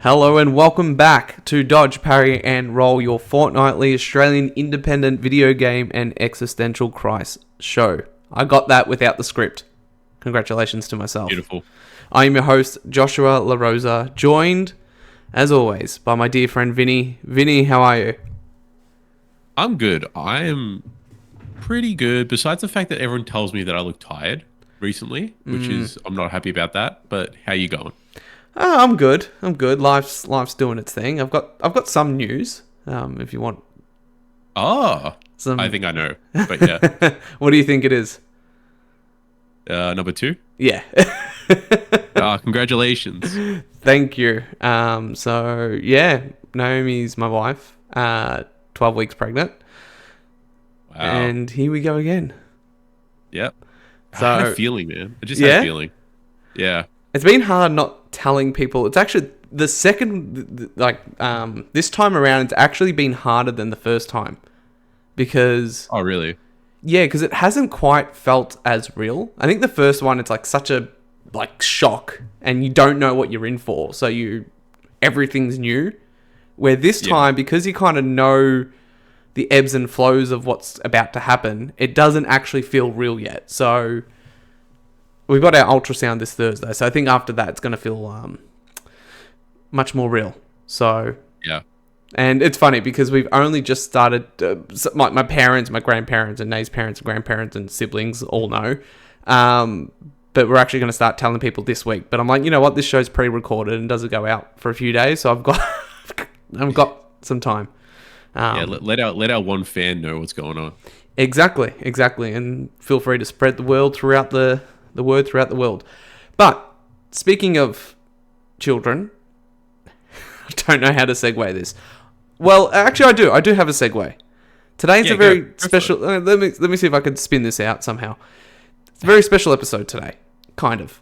Hello and welcome back to Dodge, Parry and Roll, your fortnightly Australian independent video game and existential crisis show. I got that without the script. Congratulations to myself. Beautiful. I am your host, Joshua La Rosa, joined, as always, by my dear friend Vinnie. Vinnie, how are you? I'm good. I am pretty good, besides the fact that everyone tells me that I look tired recently, which is, I'm not happy about that, but how you going? I'm good. Life's doing its thing. I've got some news. If you want. Oh, Some. I think I know, but yeah. What do you think it is? Number 2? Yeah. Congratulations. Thank you. So yeah, Naomi's my wife. 12 weeks pregnant. Wow. And here we go again. Yep. So, I had a feeling, man. I just had a feeling. Yeah. It's been hard not telling people. It's actually the second, this time around, it's actually been harder than the first time. Because... Oh, really? Yeah, because it hasn't quite felt as real. I think the first one, it's like such a shock, and you don't know what you're in for. So everything's new. Where this time, because you kind of know the ebbs and flows of what's about to happen, it doesn't actually feel real yet. So... We've got our ultrasound this Thursday, so I think after that it's going to feel much more real. So yeah, and it's funny because we've only just started. My parents, my grandparents, and Nate's parents, and grandparents, and siblings all know. But we're actually going to start telling people this week. But I'm like, you know what? This show's pre-recorded and doesn't go out for a few days, so I've got some time. let our one fan know what's going on. Exactly, and feel free to spread the word throughout the world. But speaking of children, I don't know how to segue this. Well, actually, I do have a segue. Today's a very special. Let me see if I can spin this out somehow. It's a very special episode today, kind of.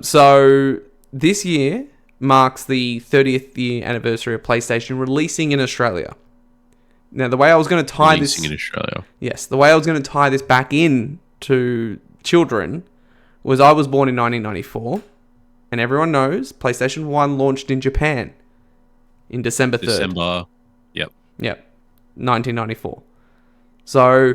So this year marks the 30th year anniversary of PlayStation releasing in Australia. Now, the way I was going to tie this in Australia, the way I was going to tie this back in to children was I was born in 1994, and everyone knows PlayStation 1 launched in Japan in December 3rd. Yep, 1994. So,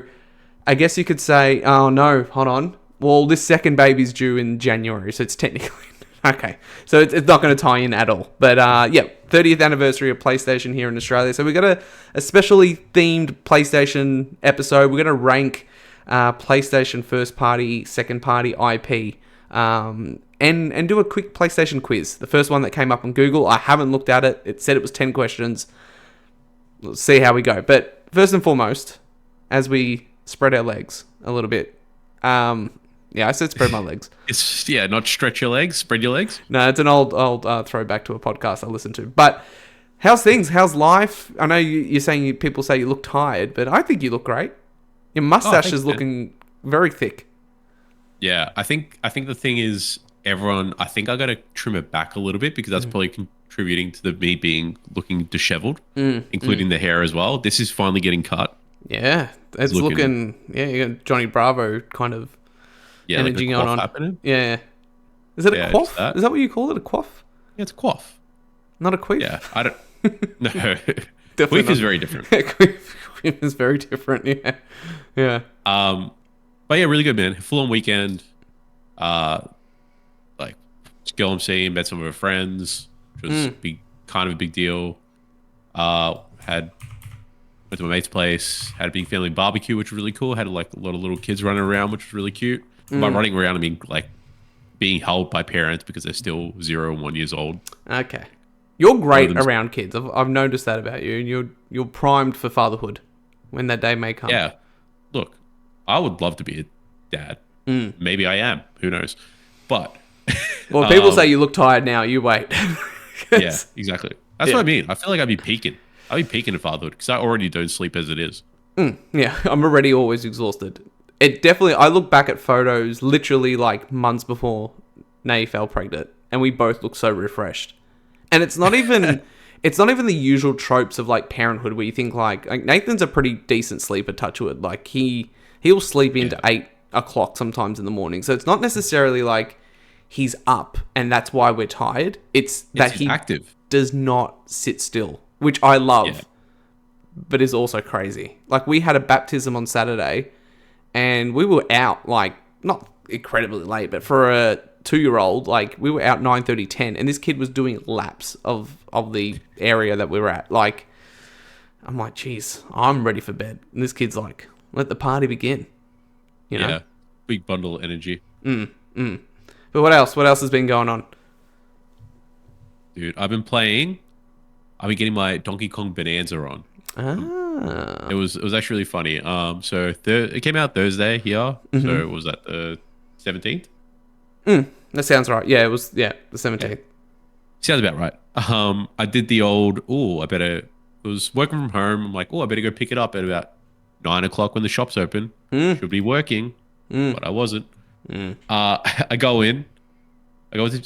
I guess you could say, oh no, hold on. Well, this second baby's due in January, so it's technically... Okay, so it's not going to tie in at all. But, 30th anniversary of PlayStation here in Australia. So we got a specially themed PlayStation episode. We're going to rank... PlayStation first party, second party IP, and do a quick PlayStation quiz. The first one that came up on Google, I haven't looked at it. It said it was 10 questions. Let's see how we go. But first and foremost, as we spread our legs a little bit, I said spread my legs. It's not stretch your legs, spread your legs. No, it's an old throwback to a podcast I listened to. But how's things? How's life? I know you're saying people say you look tired, but I think you look great. Your mustache is looking very thick. Yeah, I think the thing is, everyone, I think I got to trim it back a little bit because that's probably contributing to me looking disheveled, including the hair as well. This is finally getting cut. Yeah, it's looking you got Johnny Bravo kind of energy going on. Happening. Yeah. Is it a quaff? Is that what you call it? A quaff? Yeah, it's a quaff. Not a queef? Yeah, I don't... No. Queef is very different. Queef is very different, yeah. But yeah, really good, man. Full on weekend. Girl I'm seeing, met some of her friends, which was kind of a big deal. Went to my mate's place, had a big family barbecue, which was really cool. Had a lot of little kids running around, which was really cute. By running around, I mean being held by parents because they're still 0 and 1 years old. Okay. You're great around kids. I've noticed that about you, and you're primed for fatherhood when that day may come. Yeah. Look, I would love to be a dad. Maybe I am. Who knows? But... Well, people say you look tired now. You wait. Yeah, exactly. That's what I mean. I feel like I'd be peaking. I'd be peaking in fatherhood because I already don't sleep as it is. Yeah, I'm already always exhausted. It definitely... I look back at photos literally like months before Nay fell pregnant, and we both look so refreshed. And it's not even the usual tropes of like parenthood where you think like Nathan's a pretty decent sleeper, touchwood. Like he'll sleep into 8 o'clock sometimes in the morning. So it's not necessarily like he's up and that's why we're tired. It's that he's active. does not sit still, which I love, Yeah. but is also crazy. Like, we had a baptism on Saturday, and we were out, like, not incredibly late, but for a 2-year-old, like, we were out 9:30, 10, and this kid was doing laps of the area that we were at. Like, I'm like, geez, I'm ready for bed. And this kid's like, let the party begin. You know? Yeah. Big bundle of energy. But what else? What else has been going on? Dude, I've been getting my Donkey Kong Bananza on. It was actually really funny. So it came out Thursday here. So was that the 17th? That sounds right. Yeah, it was, the 17th. Sounds about right. I did the old, I was working from home. I'm like, I better go pick it up at about 9 o'clock when the shop's open. Should be working, but I wasn't. I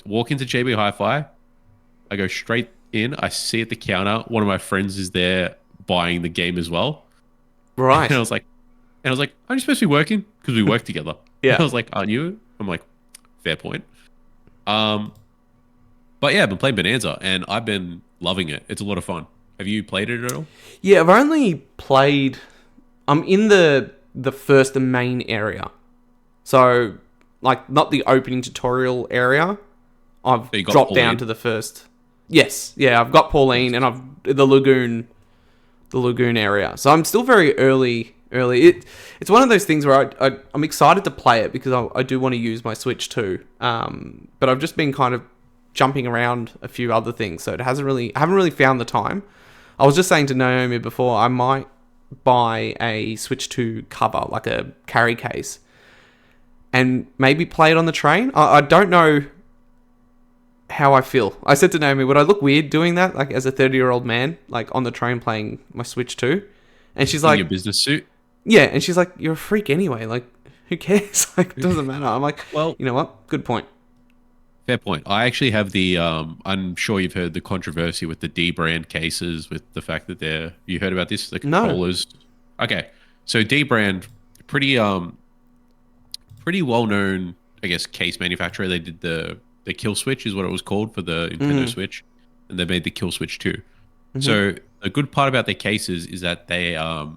walk into JB Hi-Fi. I go straight in. I see at the counter, one of my friends is there buying the game as well. Right. And I was like, aren't you supposed to be working? Because we work together. Yeah. And I was like, aren't you? I'm like, fair point. But yeah, I've been playing Bonanza and I've been loving it. It's a lot of fun. Have you played it at all? Yeah, I've only played... I'm in the first main area. So, like, not the opening tutorial area. I've So you got dropped down Pauline? to the first... Yes, yeah, I've got Pauline and I've the lagoon area. So I'm still very early. It's one of those things where I'm excited to play it because I do want to use my Switch too. But I've just been kind of jumping around a few other things, so I haven't really found the time. I was just saying to Naomi before, I might buy a Switch 2 cover, like a carry case, and maybe play it on the train. I don't know how I feel. I said to Naomi, would I look weird doing that, like as a 30-year-old man, like on the train playing my Switch 2? And she's like, in your business suit? yeah, and she's like, you're a freak anyway, like who cares? Like, it doesn't matter. I'm like, Well, you know what? Good point. fair point. I actually have the I'm sure you've heard the controversy with the D brand cases, with the fact that you heard about this, the No. controllers. Okay. So D brand, pretty well known, I guess, case manufacturer. They did the Kill Switch is what it was called for the Nintendo Switch, and they made the Kill Switch 2. So a good part about their cases is that they allow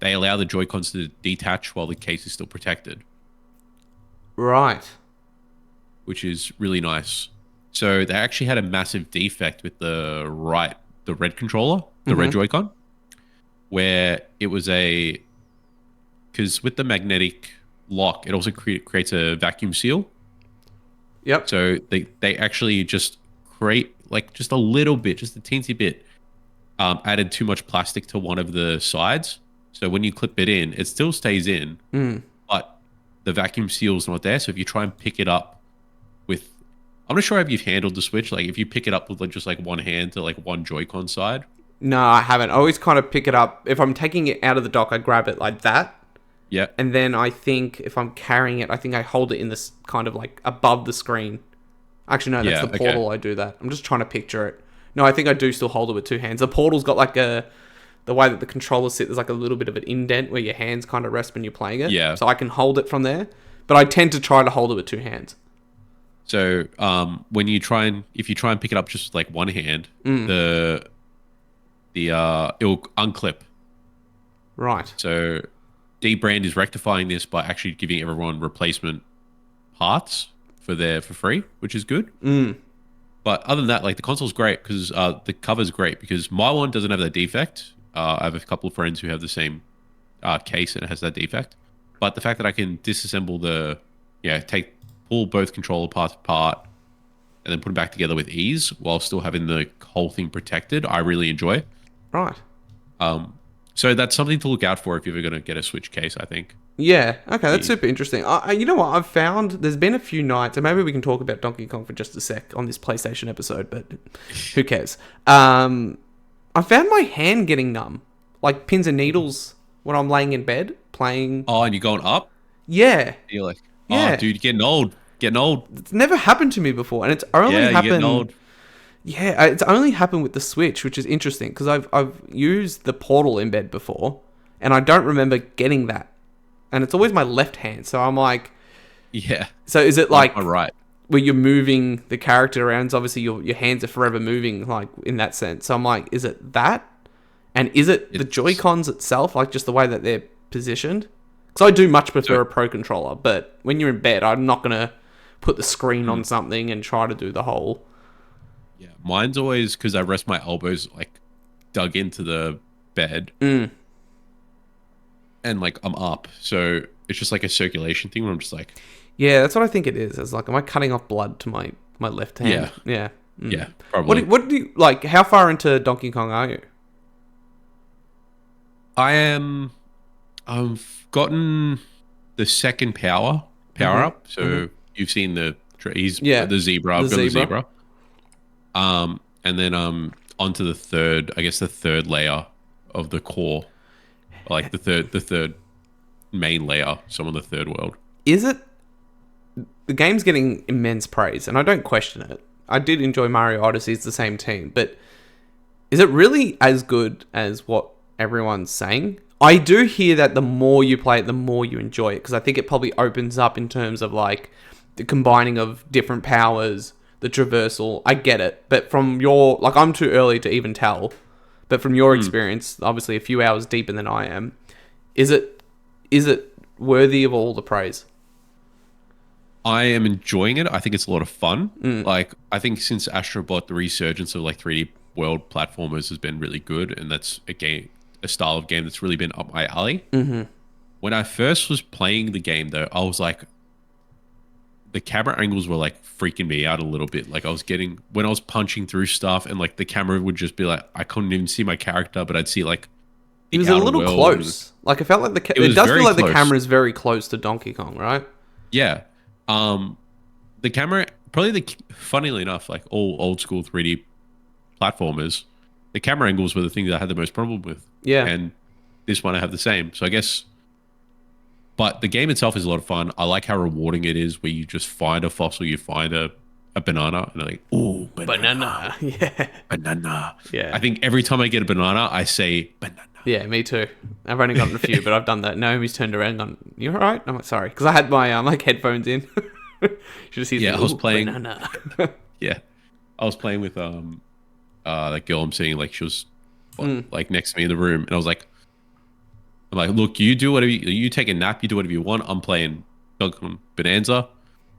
the Joy-Cons to detach while the case is still protected, Right. which is really nice. So they actually had a massive defect with the red controller, the red Joy-Con, where it was because with the magnetic lock, it also creates a vacuum seal. Yep. So they actually just create like just a little bit, just a teensy bit, added too much plastic to one of the sides. So when you clip it in, it still stays in, but the vacuum seal is not there. So if you try and pick it up with, I'm not sure if you've handled the Switch. Like if you pick it up with just like one hand to like one Joy-Con side. No, I haven't. I always kind of pick it up. If I'm taking it out of the dock, I grab it like that. Yeah. And then I think if I'm carrying it, I think I hold it in this kind of like above the screen. Actually, no, that's the portal. I do that. I'm just trying to picture it. No, I think I do still hold it with two hands. The portal's got like the way that the controllers sit, there's like a little bit of an indent where your hands kind of rest when you're playing it. Yeah. So I can hold it from there. But I tend to try to hold it with two hands. So if you try and pick it up just with like one hand, it'll unclip. Right. So D brand is rectifying this by actually giving everyone replacement parts for free, which is good. But other than that, like the console's great because the cover's great because my one doesn't have that defect. I have a couple of friends who have the same case and it has that defect. But the fact that I can disassemble pull both controller parts apart and then put them back together with ease while still having the whole thing protected, I really enjoy. Right. So that's something to look out for if you're ever going to get a Switch case, I think. Yeah. Okay, that's super interesting. You know what? I've found there's been a few nights, and maybe we can talk about Donkey Kong for just a sec on this PlayStation episode, but who cares? I found my hand getting numb, like pins and needles when I'm laying in bed playing. Oh, and you're going up? Yeah. You're like, Yeah. dude, getting old. It's never happened to me before, and it's only You're happened. getting old. Yeah, it's only happened with the Switch, which is interesting because I've used the Portal in bed before, and I don't remember getting that, and it's always my left hand. So I'm like, Yeah. so is it like All right. where you're moving the character around. So obviously, your hands are forever moving, like in that sense. So I'm like, is it that? And is it the Joy-Cons itself, like just the way that they're positioned? Because I do much prefer a Pro Controller, but when you're in bed, I'm not going to put the screen on something and try to do the whole... Yeah, mine's always because I rest my elbows like dug into the bed. And like I'm up. So it's just like a circulation thing where I'm just like... Yeah, that's what I think it is. It's like, am I cutting off blood to my left hand? Yeah. Yeah. Yeah, probably. What do you... Like, how far into Donkey Kong are you? I've gotten the second power up. So you've seen the zebra. I've got the zebra. And then onto the third, I guess the third layer of the core, like the third main layer. So I'm on the third world. Is it? The game's getting immense praise, and I don't question it. I did enjoy Mario Odyssey. It's the same team, but is it really as good as what everyone's saying? I do hear that the more you play it, the more you enjoy it, because I think it probably opens up in terms of like the combining of different powers, the traversal. I get it, but from your, like, I'm too early to even tell, but from your experience, obviously a few hours deeper than I am, is it worthy of all the praise? I am enjoying it. I think it's a lot of fun. Like, I think since Astro bought, the resurgence of like 3D world platformers has been really good, and that's a style of game that's really been up my alley. When I first was playing the game, though, I was like, the camera angles were like freaking me out a little bit. Like, I was getting, when I was punching through stuff, and like the camera would just be like, I couldn't even see my character, but I'd see like it was a little close. Like, it felt like it does feel like the camera is very close to Donkey Kong, right? Yeah. The camera, probably funnily enough, like all old school 3D platformers, the camera angles were the thing that I had the most problem with. Yeah. And this one I have the same. So I guess, but the game itself is a lot of fun. I like how rewarding it is, where you just find a fossil, you find a banana, and they're like, ooh, banana. Yeah. Banana. Yeah. I think every time I get a banana, I say banana. Yeah, me too. I've only gotten a few, but I've done that. Naomi's turned around and gone, "You all right?" I'm like, "Sorry," because I had my like headphones in. She just hears I was playing. Banana. Yeah, I was playing with that girl I'm seeing. Like, she was like next to me in the room, and I was like, I'm like, look, you do whatever you take a nap, you do whatever you want. I'm playing Donkey Kong Bananza.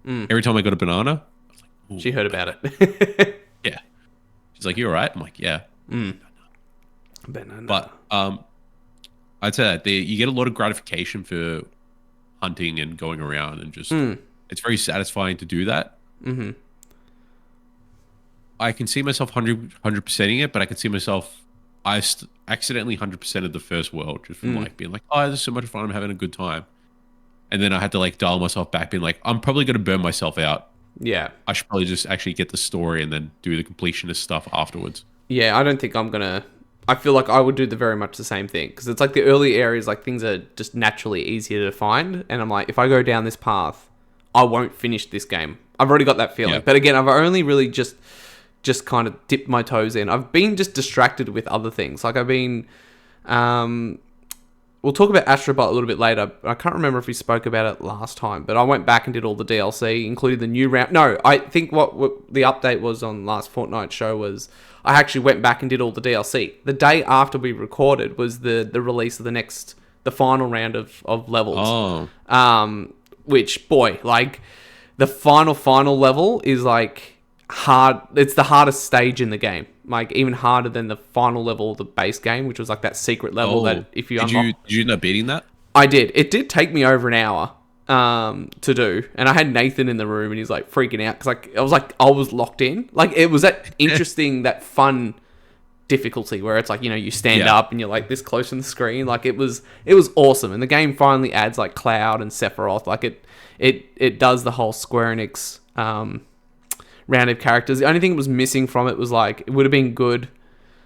Every time I got a banana, I was like, she heard about it. Yeah, she's like, "You all right?" I'm like, "Yeah." Banana. But I'd say that you get a lot of gratification for hunting and going around, and just it's very satisfying to do that. I can see myself 100%ing it, but I can see myself accidentally 100%ed the first world, just from like being like, "Oh, this is so much fun, I'm having a good time," and then I had to like dial myself back, being like, "I'm probably going to burn myself out. Yeah, I should probably just actually get the story and then do the completionist stuff afterwards." Yeah, I don't think I'm gonna. I feel like I would do very much the same thing, because it's like the early areas, like things are just naturally easier to find, and I'm like, if I go down this path, I won't finish this game. I've already got that feeling. Yeah. But again, I've only really just kind of dipped my toes in. I've been just distracted with other things. Like, I've been, we'll talk about Astro Bot a little bit later. I can't remember if we spoke about it last time, but I went back and did all the DLC, including the new round. No, I think what the update was on last Fortnite show was I actually went back and did all the DLC. The day after we recorded was the release of the final round of levels. Oh. Which, boy, like, the final level is like hard. It's the hardest stage in the game. Like, even harder than the final level of the base game, which was like that secret level that if you unlock... Did you end up beating that? I did. It did take me over an hour to do, and I had Nathan in the room, and he's like freaking out because I was locked in. Like, it was that interesting, that fun difficulty where it's like, you know, you stand up and you're like this close on the screen. Like, it was awesome, and the game finally adds like Cloud and Sephiroth. Like, it does the whole Square Enix round of characters. The only thing that was missing from it was like, it would have been good.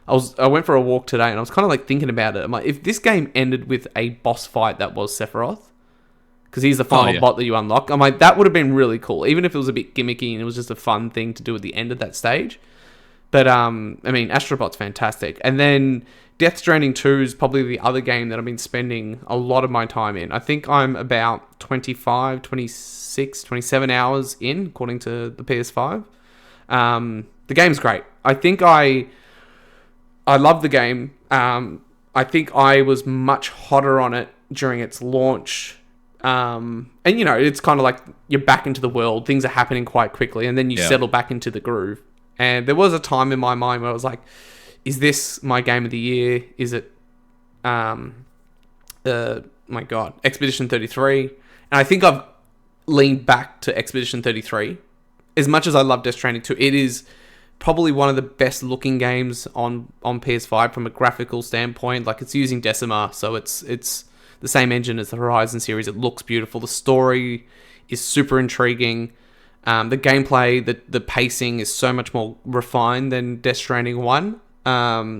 I went for a walk today, and I was kind of like thinking about it. I'm like, if this game ended with a boss fight that was Sephiroth, because he's the final bot that you unlock, I'm like, that would have been really cool, even if it was a bit gimmicky and it was just a fun thing to do at the end of that stage. But I mean, Astrobot's fantastic. And then Death Stranding 2 is probably the other game that I've been spending a lot of my time in. I think I'm about 25, 26, 27 hours in, according to the PS5. The game's great. I think I love the game. I think I was much hotter on it during its launch. And, you know, it's kind of like you're back into the world. Things are happening quite quickly, and then you settle back into the groove. And there was a time in my mind where I was like, is this my game of the year? Is it, my God, Expedition 33? And I think I've leaned back to Expedition 33. As much as I love Death Stranding 2, it is probably one of the best looking games on PS5 from a graphical standpoint. Like, it's using Decima, so it's the same engine as the Horizon series. It looks beautiful. The story is super intriguing. The gameplay, the pacing is so much more refined than Death Stranding 1.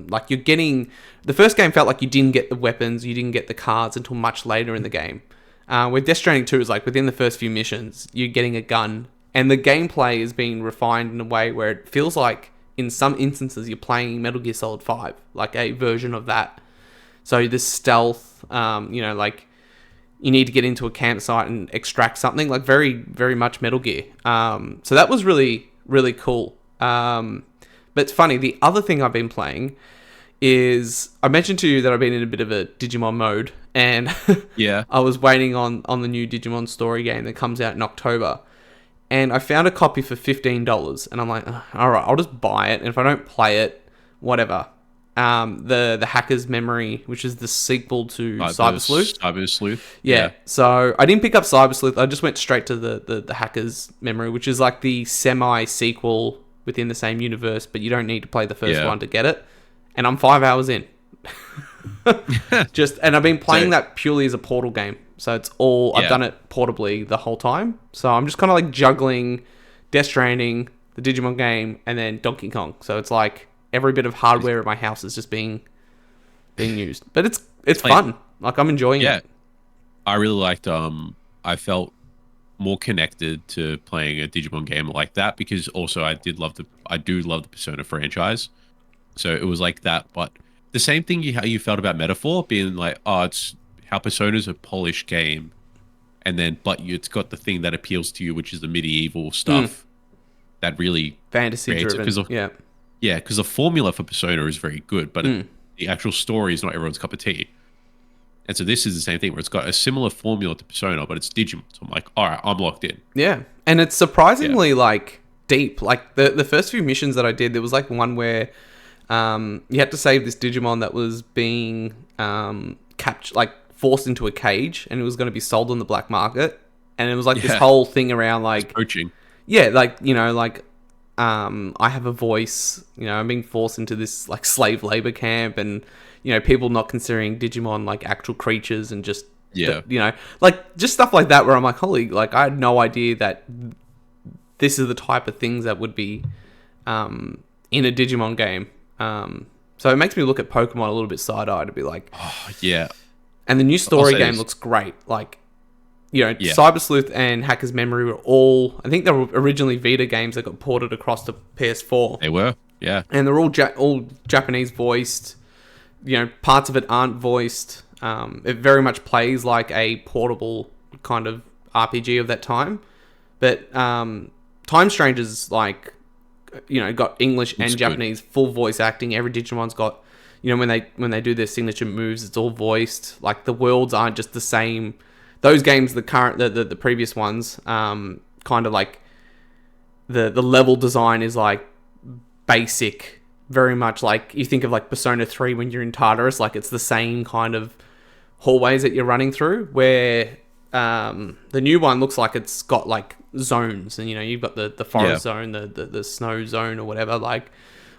Like, you're getting... The first game felt like you didn't get the weapons, you didn't get the cards until much later in the game. With Death Stranding 2, is like within the first few missions, you're getting a gun. And the gameplay is being refined in a way where it feels like, in some instances, you're playing Metal Gear Solid 5. Like, a version of that. So the stealth, you know, like... You need to get into a campsite and extract something, like very, very much Metal Gear. So that was really, really cool. But it's funny, the other thing I've been playing is... I mentioned to you that I've been in a bit of a Digimon mode, and Yeah. I was waiting on the new Digimon story game that comes out in October. And I found a copy for $15, and I'm like, all right, I'll just buy it, and if I don't play it, whatever. The Hacker's Memory, which is the sequel to Cyber Sleuth. Cyber Sleuth. Yeah. So I didn't pick up Cyber Sleuth. I just went straight to the Hacker's Memory, which is like the semi-sequel within the same universe, but you don't need to play the first one to get it. And I'm 5 hours in. And I've been playing that purely as a Portal game. So it's all... I've done it portably the whole time. So I'm just kind of like juggling Death Stranding, the Digimon game, and then Donkey Kong. So it's like... Every bit of hardware at my house is just being used, but it's fun. Like, I'm enjoying it. I really liked. I felt more connected to playing a Digimon game like that, because also I do love the Persona franchise. So it was like that, but the same thing how you felt about Metaphor, being like, oh, it's how Persona's a polished game, and then it's got the thing that appeals to you, which is the medieval stuff that really fantasy driven. Yeah, because the formula for Persona is very good, but the actual story is not everyone's cup of tea. And so this is the same thing, where it's got a similar formula to Persona, but it's Digimon. So I'm like, all right, I'm locked in. Yeah, and it's surprisingly like deep. Like the first few missions that I did, there was like one where you had to save this Digimon that was being captured, like forced into a cage, and it was going to be sold on the black market. And it was like this whole thing around like poaching. Yeah, like, you know, like. I have a voice, you know, I'm being forced into this like slave labor camp, and, you know, people not considering Digimon like actual creatures, and just, you know, like just stuff like that where I'm like, holy, like I had no idea that this is the type of things that would be in a Digimon game. So it makes me look at Pokemon a little bit side-eyed to be like, oh, yeah. And the new story game looks great. Like, you know, Cyber Sleuth and Hacker's Memory were all... I think they were originally Vita games that got ported across to PS4. They were, yeah. And they're all Japanese voiced. You know, parts of it aren't voiced. It very much plays like a portable kind of RPG of that time. But Time Strangers, like, you know, got English and Japanese full voice acting. Every Digimon's got... You know, when they do their signature moves, it's all voiced. Like, the worlds aren't just the same... Those games, the previous ones, kind of like the level design is like basic, very much like you think of like Persona 3 when you're in Tartarus, like it's the same kind of hallways that you're running through, where the new one looks like it's got like zones, and, you know, you've got the forest zone, the snow zone or whatever. Like,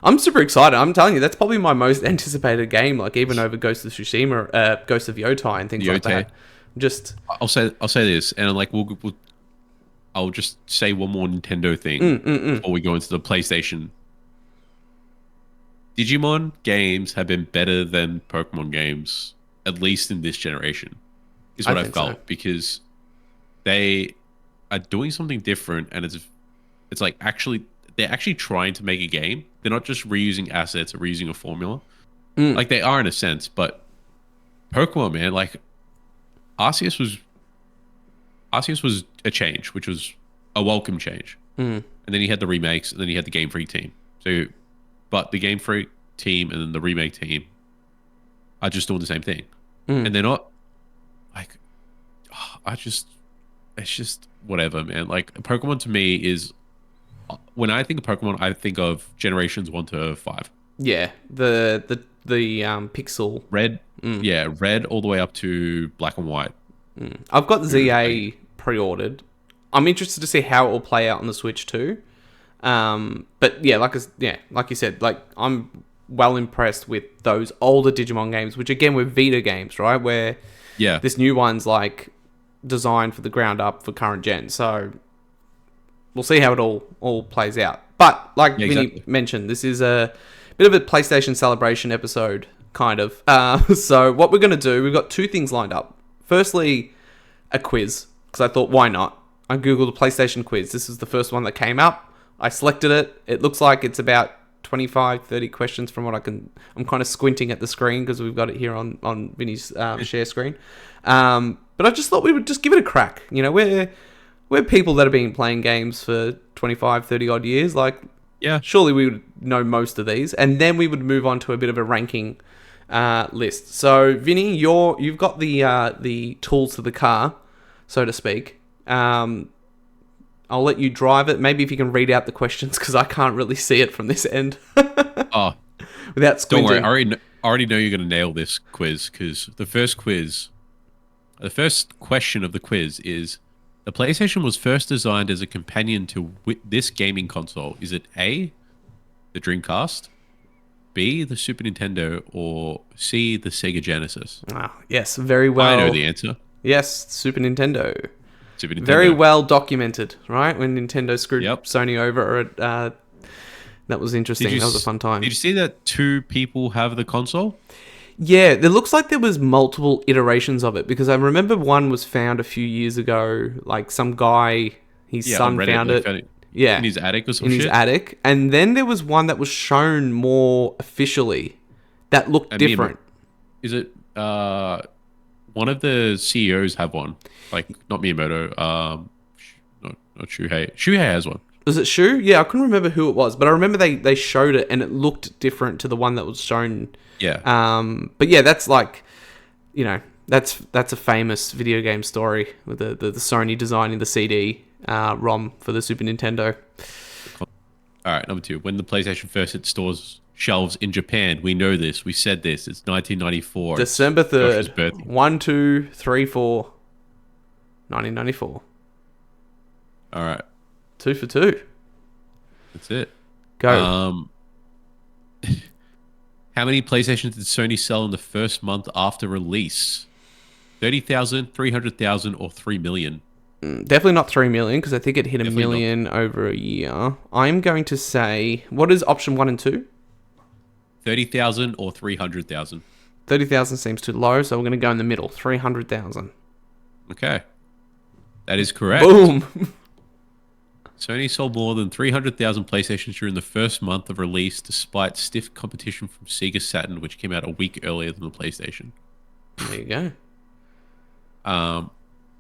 I'm super excited. I'm telling you, that's probably my most anticipated game, like even over Ghost of Tsushima, Ghost of Yotai and things like that. Just I'll say this, and like I'll just say one more Nintendo thing before we go into the PlayStation. Digimon games have been better than Pokemon games, at least in this generation, is what I felt, because they are doing something different, and it's like they're actually trying to make a game, they're not just reusing assets or reusing a formula. Mm. Like they are in a sense, but Pokemon, man, like Arceus was a change, which was a welcome change. Mm. And then you had the remakes, and then you had the Game Freak team. So, but the Game Freak team and then the remake team are just doing the same thing, and they're not like it's just whatever, man. Like Pokemon to me is when I think of Pokemon, I think of generations 1 to 5. Yeah, the pixel. Red, yeah, red all the way up to black and white. I've got ZA pre-ordered. I'm interested to see how it will play out on the Switch too. But yeah, like you said, like I'm well impressed with those older Digimon games, which again were Vita games, right? Where this new one's like designed for the ground up for current gen. So we'll see how it all plays out. But like Vinny mentioned, this is a bit of a PlayStation celebration episode, kind of. So what we're going to do, we've got two things lined up. Firstly, a quiz, because I thought, why not? I googled a PlayStation quiz. This is the first one that came up. I selected it. It looks like it's about 25, 30 questions from what I can... I'm kind of squinting at the screen because we've got it here on Vinny's share screen. But I just thought we would just give it a crack. You know, we're people that have been playing games for 25, 30 odd years. Like, surely we would know most of these. And then we would move on to a bit of a ranking list. So, Vinny, you've got the tools to the car, so to speak. I'll let you drive it. Maybe if you can read out the questions, because I can't really see it from this end. Without squinting. Don't worry, I already know you're going to nail this quiz, because the first question of the quiz is, the PlayStation was first designed as a companion to this gaming console. Is it A, the Dreamcast, B, the Super Nintendo, or C, the Sega Genesis? Yes, very well. I know the answer. Yes, Super Nintendo. Very well documented, right? When Nintendo screwed Sony over, that was interesting. That was a fun time. Did you see that 2 people have the console? Yeah, it looks like there was multiple iterations of it, because I remember one was found a few years ago. Like some guy, his son found it. In his attic or some shit? In his attic. And then there was one that was shown more officially that looked different. Is it... one of the CEOs have one, like not Miyamoto, not Shuhei. Shuhei has one. Was it Shu? Yeah, I couldn't remember who it was, but I remember they showed it and it looked different to the one that was shown. Yeah. But yeah, that's like, you know, that's a famous video game story with the Sony designing the CD ROM for the Super Nintendo. All right, number 2. When the PlayStation first hit stores shelves in Japan, we know this. We said this. It's 1994. December 3rd. 1, 2, 3, 4. 1994. All right. 2 for 2. That's it. Go. How many PlayStations did Sony sell in the first month after release? 30,000, 300,000, or 3 million? Definitely not 3 million, because I think it hit a million over a year. I'm going to say, what is option 1 and 2? 30,000 or 300,000? 30,000 seems too low, so we're going to go in the middle. 300,000. Okay. That is correct. Boom. Sony sold more than 300,000 PlayStations during the first month of release, despite stiff competition from Sega Saturn, which came out a week earlier than the PlayStation. There you go.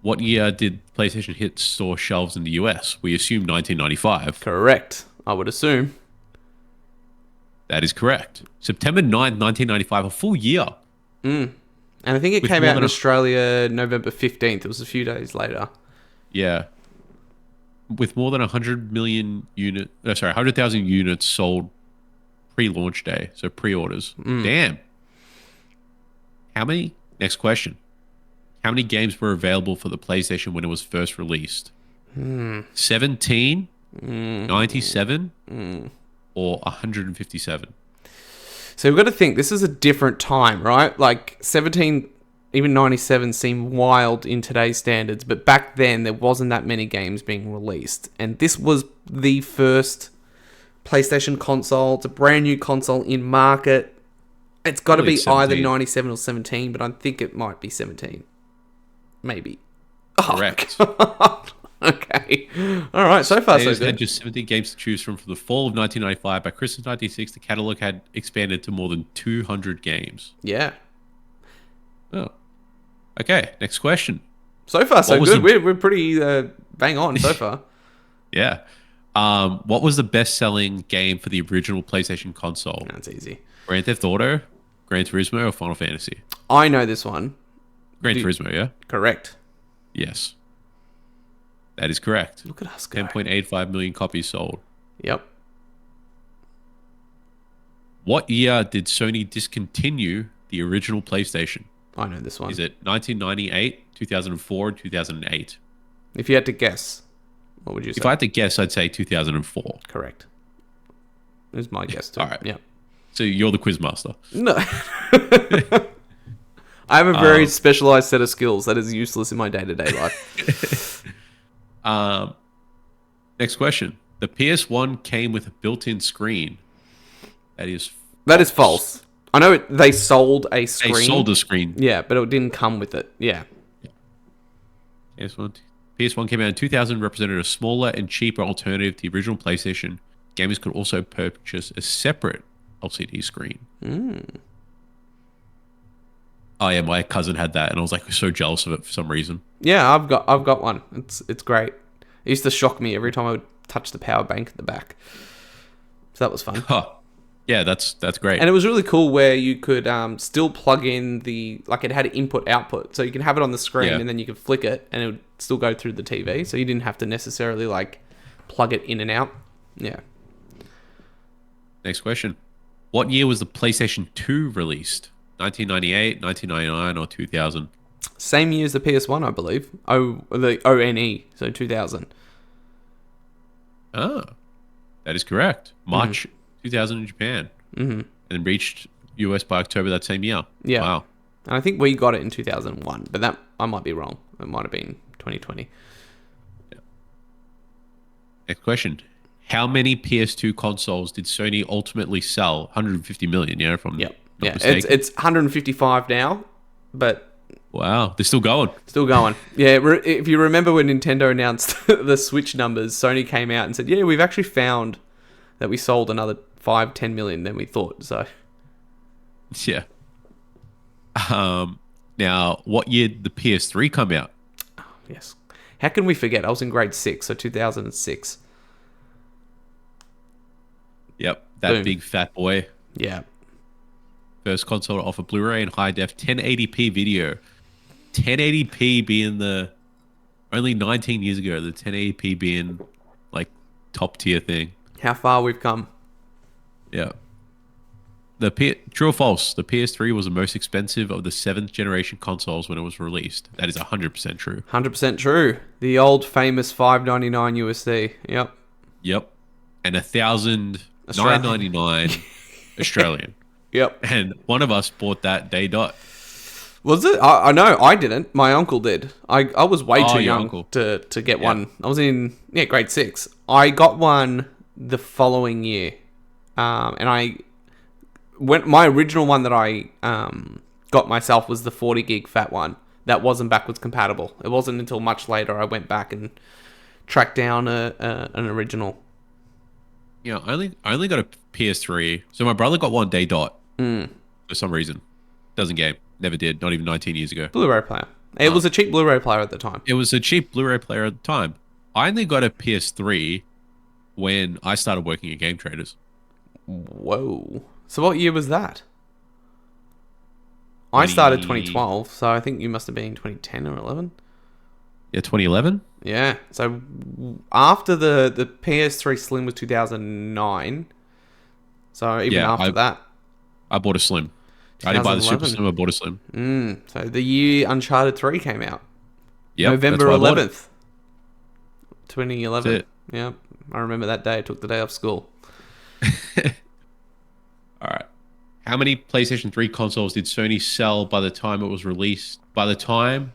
What year did PlayStation hit store shelves in the US? We assume 1995. Correct. I would assume. That is correct. September 9th, 1995, a full year. And I think it came out in Australia November 15th. It was a few days later. Yeah. With more than 100,000 units sold pre-launch day, so pre-orders. Damn. Next question. How many games were available for the PlayStation when it was first released? 17, 97, or 157? So we've got to think, this is a different time, right? Like 17, even 97 seem wild in today's standards, but back then there wasn't that many games being released. And this was the first PlayStation console. It's a brand new console in market. It's got to be 17. Either 97 or 17, but I think it might be 17. Maybe. Correct. Okay. All right. So far, so Players had good. just 17 games to choose from for the fall of 1995. By Christmas 1996, the catalog had expanded to more than 200 games. Yeah. Oh. Okay, next question. So far, so What was good. the We're pretty bang on so far. Yeah. What was the best-selling game for the original PlayStation console? That's easy. Grand Theft Auto, Gran Turismo, or Final Fantasy? I know this one. Gran Turismo, yeah? Correct. Yes. That is correct. Look at us go. 10.85 million copies sold. Yep. What year did Sony discontinue the original PlayStation? I know this one. Is it 1998, 2004, 2008? If you had to guess, what would you say? If I had to guess, I'd say 2004. Correct. It was my guess too. All right. Yep. So you're the quiz master. No. I have a very specialized set of skills that is useless in my day-to-day life. Next question. The PS1 came with a built-in screen. That is false. I know they sold a screen. They sold a screen. Yeah, but it didn't come with it. Yeah. PS1 came out in 2000, represented a smaller and cheaper alternative to the original PlayStation. Gamers could also purchase a separate LCD screen. Oh yeah, my cousin had that, and I was like so jealous of it for some reason. Yeah, I've got one. It's great. It used to shock me every time I would touch the power bank at the back. So that was fun. Huh. Yeah, that's great. And it was really cool where you could still plug in it had input output. So you can have it on the screen and then you could flick it and it would still go through the TV. So you didn't have to necessarily plug it in and out. Yeah. Next question. What year was the PlayStation 2 released? 1998, 1999, or 2000? Same year as the PS1, I believe. The ONE, so 2000. Ah, that is correct. March 2000 in Japan. And then reached US by October that same year. Yeah. Wow. And I think we got it in 2001, but that I might be wrong. It might have been 2020. Yeah. Next question. How many PS2 consoles did Sony ultimately sell? 150 million, yeah, from Yep. not Yeah, mistaken. it's 155 now, but Wow, they're still going. still going. Yeah, if you remember when Nintendo announced the Switch numbers, Sony came out and said, "Yeah, we've actually found that we sold another 5-10 million than we thought." So, Yeah. Now, what year did the PS3 come out? yes. How can we forget? I was in grade 6, so 2006. Yep, that Boom. big fat boy. Yeah. First console to offer Blu-ray and high-def 1080p video. 1080p being only 19 years ago, the 1080p being top tier thing. How far we've come. Yeah. True or false? The PS3 was the most expensive of the 7th generation consoles when it was released. That is 100% true. 100% true. The old famous $5.99 USD. Yep. Yep. And $1,999 Australian. Yep. And one of us bought that day dot. Was it? I know. I didn't. My uncle did. I was way too your young uncle. to get one. I was in grade 6. I got one the following year, and my original one that I got myself was the 40 gig fat one that wasn't backwards compatible. It wasn't until much later I went back and tracked down an original. Yeah, I only got a PS3. So my brother got one day dot for some reason. Doesn't game. Never did. Not even 19 years ago. Blu-ray player. It was a cheap Blu-ray player at the time. It was a cheap Blu-ray player at the time. I only got a PS3 when I started working at Game Traders. Whoa. So what year was that? I started 2012, so I think you must have been 2010 or 11. Yeah, 2011? Yeah. So after the PS3 Slim was 2009. So even after that. I bought a Slim. I didn't buy the Super 2011. Slim, I bought a Slim. So the year Uncharted 3 came out. Yep, November that's why I bought it. 11th. 2011. That's it. Yeah. I remember that day. I took the day off school. All right. How many PlayStation 3 consoles did Sony sell by the time it was released? By the time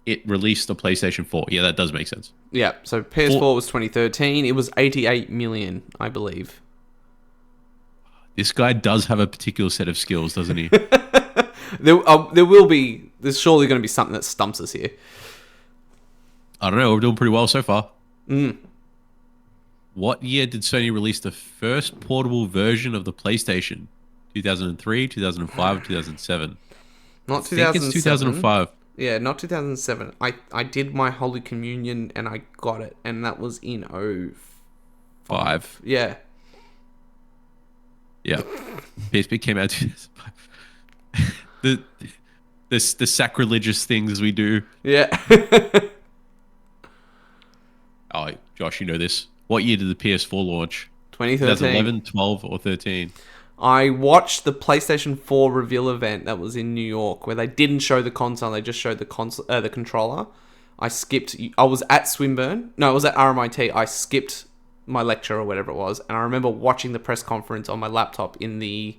it released the PlayStation 4. Yeah, that does make sense. Yeah. So PS4 was 2013. It was 88 million, I believe. This guy does have a particular set of skills, doesn't he? There will be. There's surely going to be something that stumps us here. I don't know. We're doing pretty well so far. Mm. What year did Sony release the first portable version of the PlayStation? 2003, 2005, or 2007? I Not think it's 2007. 2005. Yeah, not 2007. I did my Holy Communion and I got it, and that was in 05. 5. Yeah. Yeah. PSP came out 2005. The sacrilegious things we do. Yeah. Oh, Josh, you know this. What year did the PS4 launch? 2013. 2011, 12, or 13? I watched the PlayStation 4 reveal event that was in New York where they didn't show the console, they just showed the controller. I skipped. I was at Swinburne. No, I was at RMIT. I skipped my lecture or whatever it was, and I remember watching the press conference on my laptop in the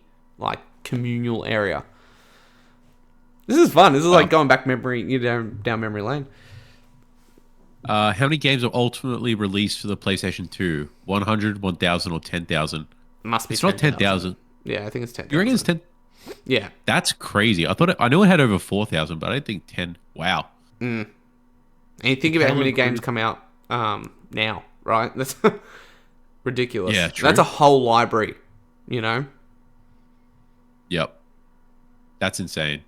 communal area. This is fun. This is like going back down memory lane. How many games are ultimately released for the PlayStation 2? 100, 1,000, or 10,000? Must be. It's not 10,000. Yeah, I think it's 10,000. You reckon it's 10? Yeah. That's crazy. I know it had over 4,000, but I don't think 10. Wow. And you think about how many games come out now, right? That's ridiculous. Yeah, true. That's a whole library, you know? Yep. That's insane.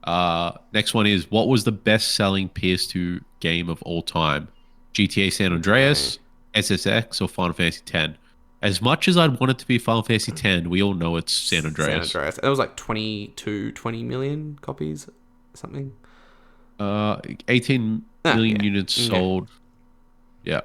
Next one is, what was the best-selling PS2 game of all time? GTA San Andreas, SSX, or Final Fantasy X? As much as I'd want it to be Final Fantasy X, we all know it's San Andreas. San Andreas. It was like 20 million copies, something. 18 million units sold. Yeah.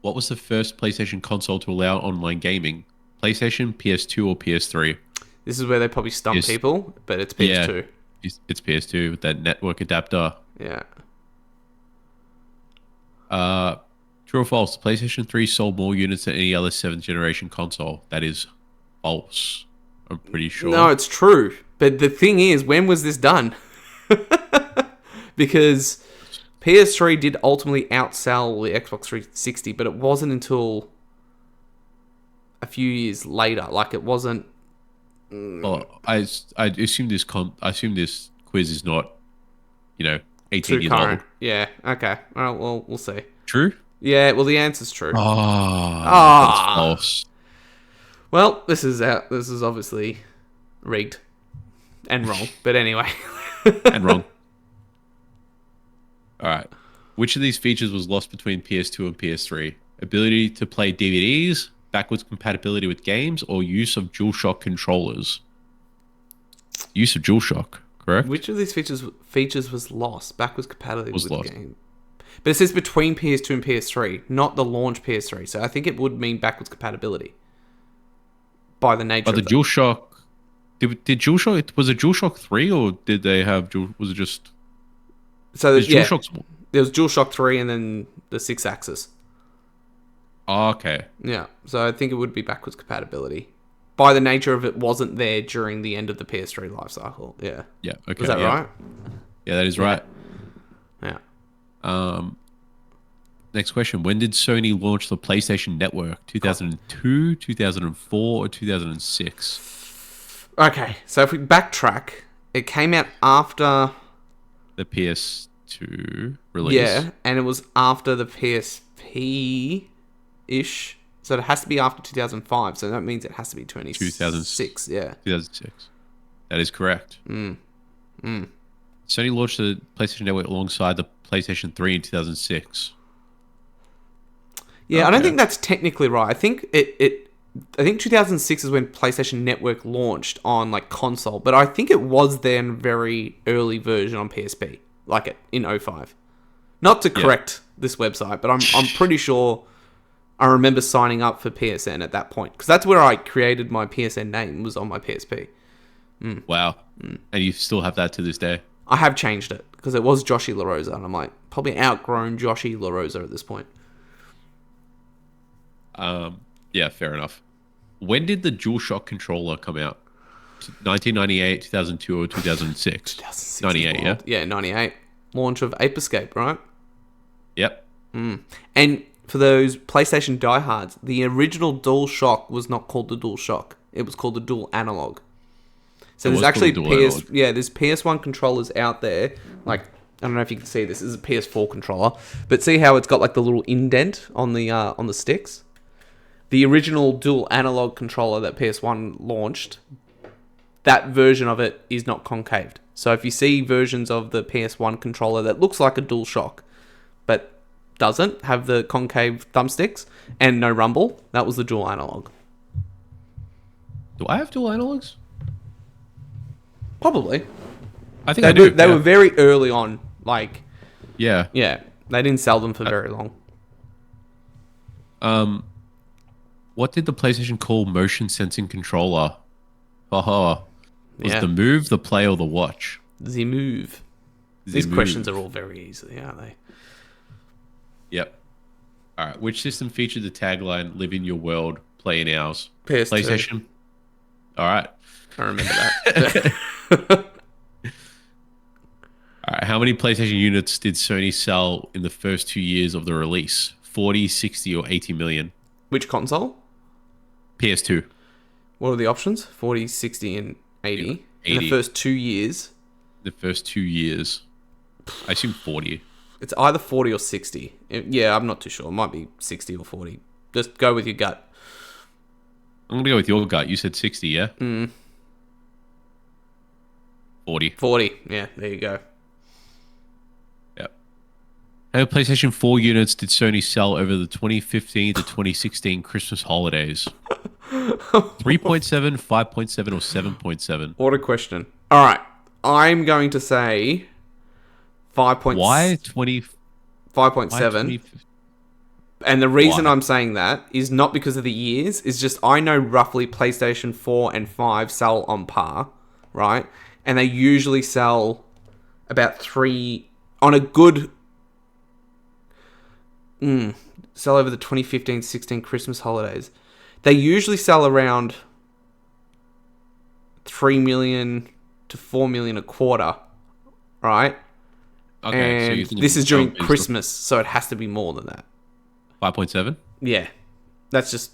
What was the first PlayStation console to allow online gaming? PlayStation, PS2, or PS3? This is where they probably stump people, but it's PS2. Yeah, it's PS2 with that network adapter. Yeah. True or false? The PlayStation 3 sold more units than any other 7th generation console. That is false. I'm pretty sure. No, it's true. But the thing is, when was this done? Because PS3 did ultimately outsell the Xbox 360, but it wasn't until a few years later. Like, it wasn't. Well, I assume this quiz is not, 18 years old. Yeah. Okay. All right. Well, we'll see. True. Yeah. Well, the answer's true. That's false. Well, this is obviously rigged and wrong. But anyway. And wrong. All right. Which of these features was lost between PS2 and PS3? Ability to play DVDs, backwards compatibility with games, or use of DualShock controllers? Use of DualShock, correct? Which of these features was lost? Backwards compatibility with lost. game. But it says between PS2 and PS3, not the launch PS3. So I think it would mean backwards compatibility. By the nature But the DualShock... Did DualShock... Was it DualShock 3 or did they have... Was it just... So there was DualShock 3 and then the 6-axis. Oh, okay. Yeah, so I think it would be backwards compatibility. By the nature of it wasn't there during the end of the PS3 life cycle. Yeah. Yeah, okay. Is that right? Yeah, that is right. Yeah. Next question. When did Sony launch the PlayStation Network? 2002, 2004, or 2006? Okay, so if we backtrack, it came out after... The PS2 release. Yeah, and it was after the PSP-ish. So it has to be after 2005. So that means it has to be 2006. Yeah. 2006. That is correct. Sony launched the PlayStation Network alongside the PlayStation 3 in 2006. Yeah, okay. I don't think that's technically right. I think I think 2006 is when PlayStation Network launched on console, but I think it was then very early version on PSP, in 05. Not to correct this website, but I'm pretty sure I remember signing up for PSN at that point because that's where I created my PSN name, was on my PSP. Wow. And you still have that to this day? I have changed it because it was Joshy LaRosa, and I'm probably outgrown Joshy LaRosa at this point. Yeah, fair enough. When did the DualShock controller come out? 1998, 2002, or 2006? 2006 98, yeah? Yeah, 98. Launch of Ape Escape, right? Yep. And for those PlayStation diehards, the there's called the DualShock. It was called the Dual Analog. So there's actually there's PS1 controllers out there, I don't know if you can see this. This is a PS4 controller, but see how it's got like the little indent on the sticks. The original dual analog controller that PS1 launched, that version of it is not concaved. So if you see versions of the PS1 controller that looks like a DualShock, but doesn't have the concave thumbsticks and no rumble, that was the dual analog. Do I have dual analogs? Probably. I think I do. They were very early on. Like, yeah. yeah, they didn't sell them for very long. What did the PlayStation call motion sensing controller? Haha. Was Yeah. the Move, the Play, or the Watch? The Move. These questions are all very easy, aren't they? Yep. All right. Which system featured the tagline "Live in your world, play in ours"? PS2. PlayStation. All right. I remember that. All right. How many PlayStation units did Sony sell in the first 2 years of the release? 40, 60, or 80 million? Which console? PS2. What are the options? 40, 60, and 80. In the first 2 years. The first 2 years. I assume 40. It's either 40 or 60. Yeah, I'm not too sure. It might be 60 or 40. Just go with your gut. I'm going to go with your gut. You said 60, yeah? 40. 40. Yeah, there you go. Yep. How many PlayStation 4 units did Sony sell over the 2015 to 2016 Christmas holidays? 3.7, 5.7, or 7.7? What a question. All right. I'm going to say 5.7. Why 20? 5.7. And the reason I'm saying that is not because of the years. It's just I know roughly PlayStation 4 and 5 sell on par, right? And they usually sell about 3 on a good... sell over the 2015-16 Christmas holidays. They usually sell around 3 million to 4 million a quarter, right? Okay, and this is during Christmas, so it has to be more than that. 5.7? Yeah. That's just...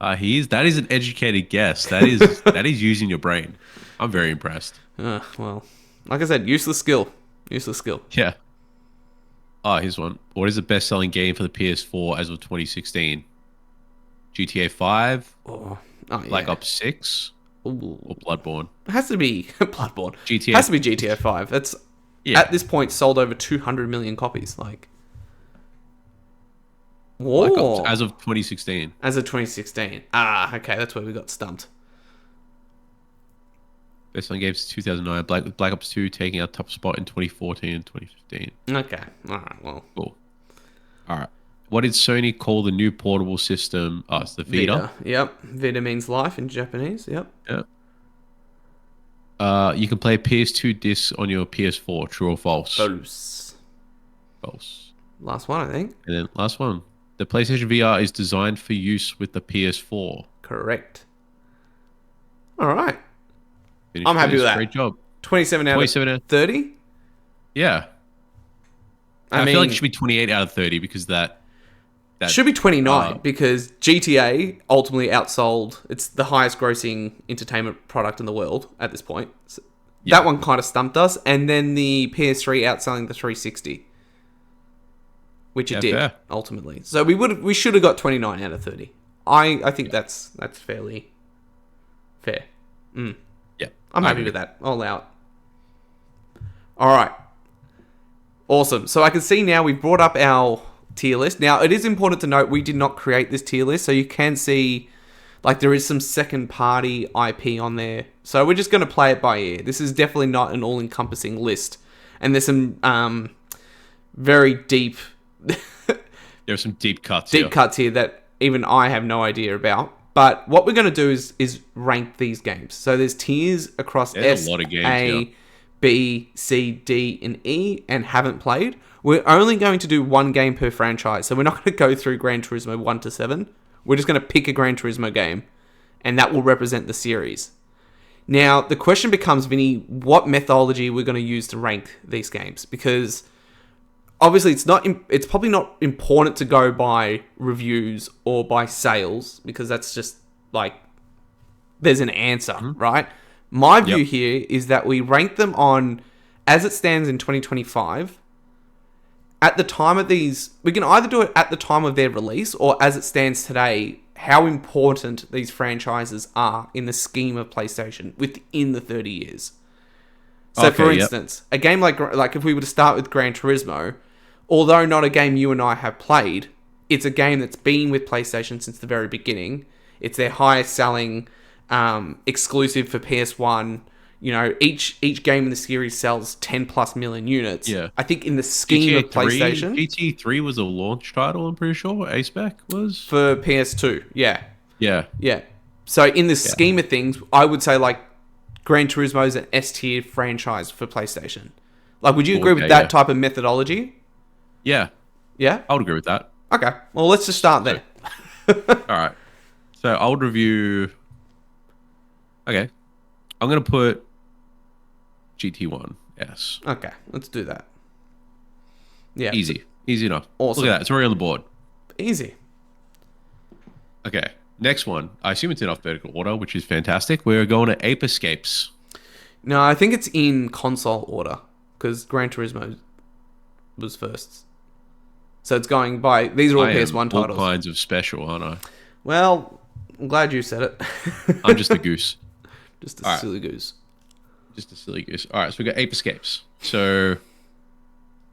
That is an educated guess. That is using your brain. I'm very impressed. Well, like I said, useless skill. Useless skill. Yeah. Here's one. What is the best-selling game for the PS4 as of 2016? GTA 5? Black Ops 6? Ooh. Or Bloodborne? It has to be Bloodborne. GTA. It has to be GTA 5. That's at this point sold over 200 million copies. Like, whoa. As of 2016. As of 2016. Okay, that's where we got stumped. Best-selling games 2009. Black Ops 2 taking our top spot in 2014 and 2015. Okay. All right. Well. Cool. All right. What did Sony call the new portable system? It's the Vita. Yep. Vita means life in Japanese. Yep. Yep. You can play PS2 discs on your PS4. True or false? False. Last one, I think. And then last one. The PlayStation VR is designed for use with the PS4. Correct. All right. Finished I'm happy with that. Great job. 27 out of 30? Yeah. I feel like it should be 28 out of 30 because that should be 29 because GTA ultimately outsold. It's the highest grossing entertainment product in the world at this point. So that one kind of stumped us. And then the PS3 outselling the 360, which it did ultimately. So we should have got 29 out of 30. I think that's fairly fair. Yeah, I'm happy with that. I'll allow it. All right. Awesome. So I can see now we've brought up our tier list. Now, it is important to note we did not create this tier list, so you can see like there is some second party IP on there. So we're just going to play it by ear. This is definitely not an all-encompassing list. And there's some very deep... There are some deep cuts here that even I have no idea about. But what we're going to do is rank these games. So there's tiers across there's a lot of games, A, B, C, D, and E, and haven't played. We're only going to do one game per franchise. So we're not going to go through Gran Turismo 1 to 7. We're just going to pick a Gran Turismo game, and that will represent the series. Now, the question becomes, Vinny, what methodology we're going to use to rank these games? Because obviously it's probably not important to go by reviews or by sales, because that's just like there's an answer, right? My view here is that we rank them on as it stands in 2025, at the time of these, we can either do it at the time of their release or as it stands today, how important these franchises are in the scheme of PlayStation within the 30 years. So, Okay, for yep. instance, a game like if we were to start with Gran Turismo, although not a game you and I have played, it's a game that's been with PlayStation since the very beginning. It's their highest selling exclusive for PS1. You know, each game in the series sells 10 plus million units. Yeah. I think in the scheme of PlayStation GTA 3 was a launch title, I'm pretty sure. A-Spec was? for PS2, yeah. Yeah. Yeah. So in the Yeah. scheme of things, I would say like Gran Turismo is an S tier franchise for PlayStation. Like, would you agree with that type of methodology? Yeah. Yeah? I would agree with that. Okay. Well, let's just start there. All right. So I would review... Okay. I'm going to put GT1. Yes. Okay. Let's do that. Yeah. Easy. Easy enough. Awesome. Look at that. It's already on the board. Easy. Okay. Next one. I assume it's in alphabetical order, which is fantastic. We're going to Ape Escapes. No, I think it's in console order because Gran Turismo was first. So it's going by... These are all PS1 titles. All kinds of special, aren't I? Well, I'm glad you said it. I'm just a goose. Just a silly goose. Just a silly goose. All right, so we got Ape Escapes. So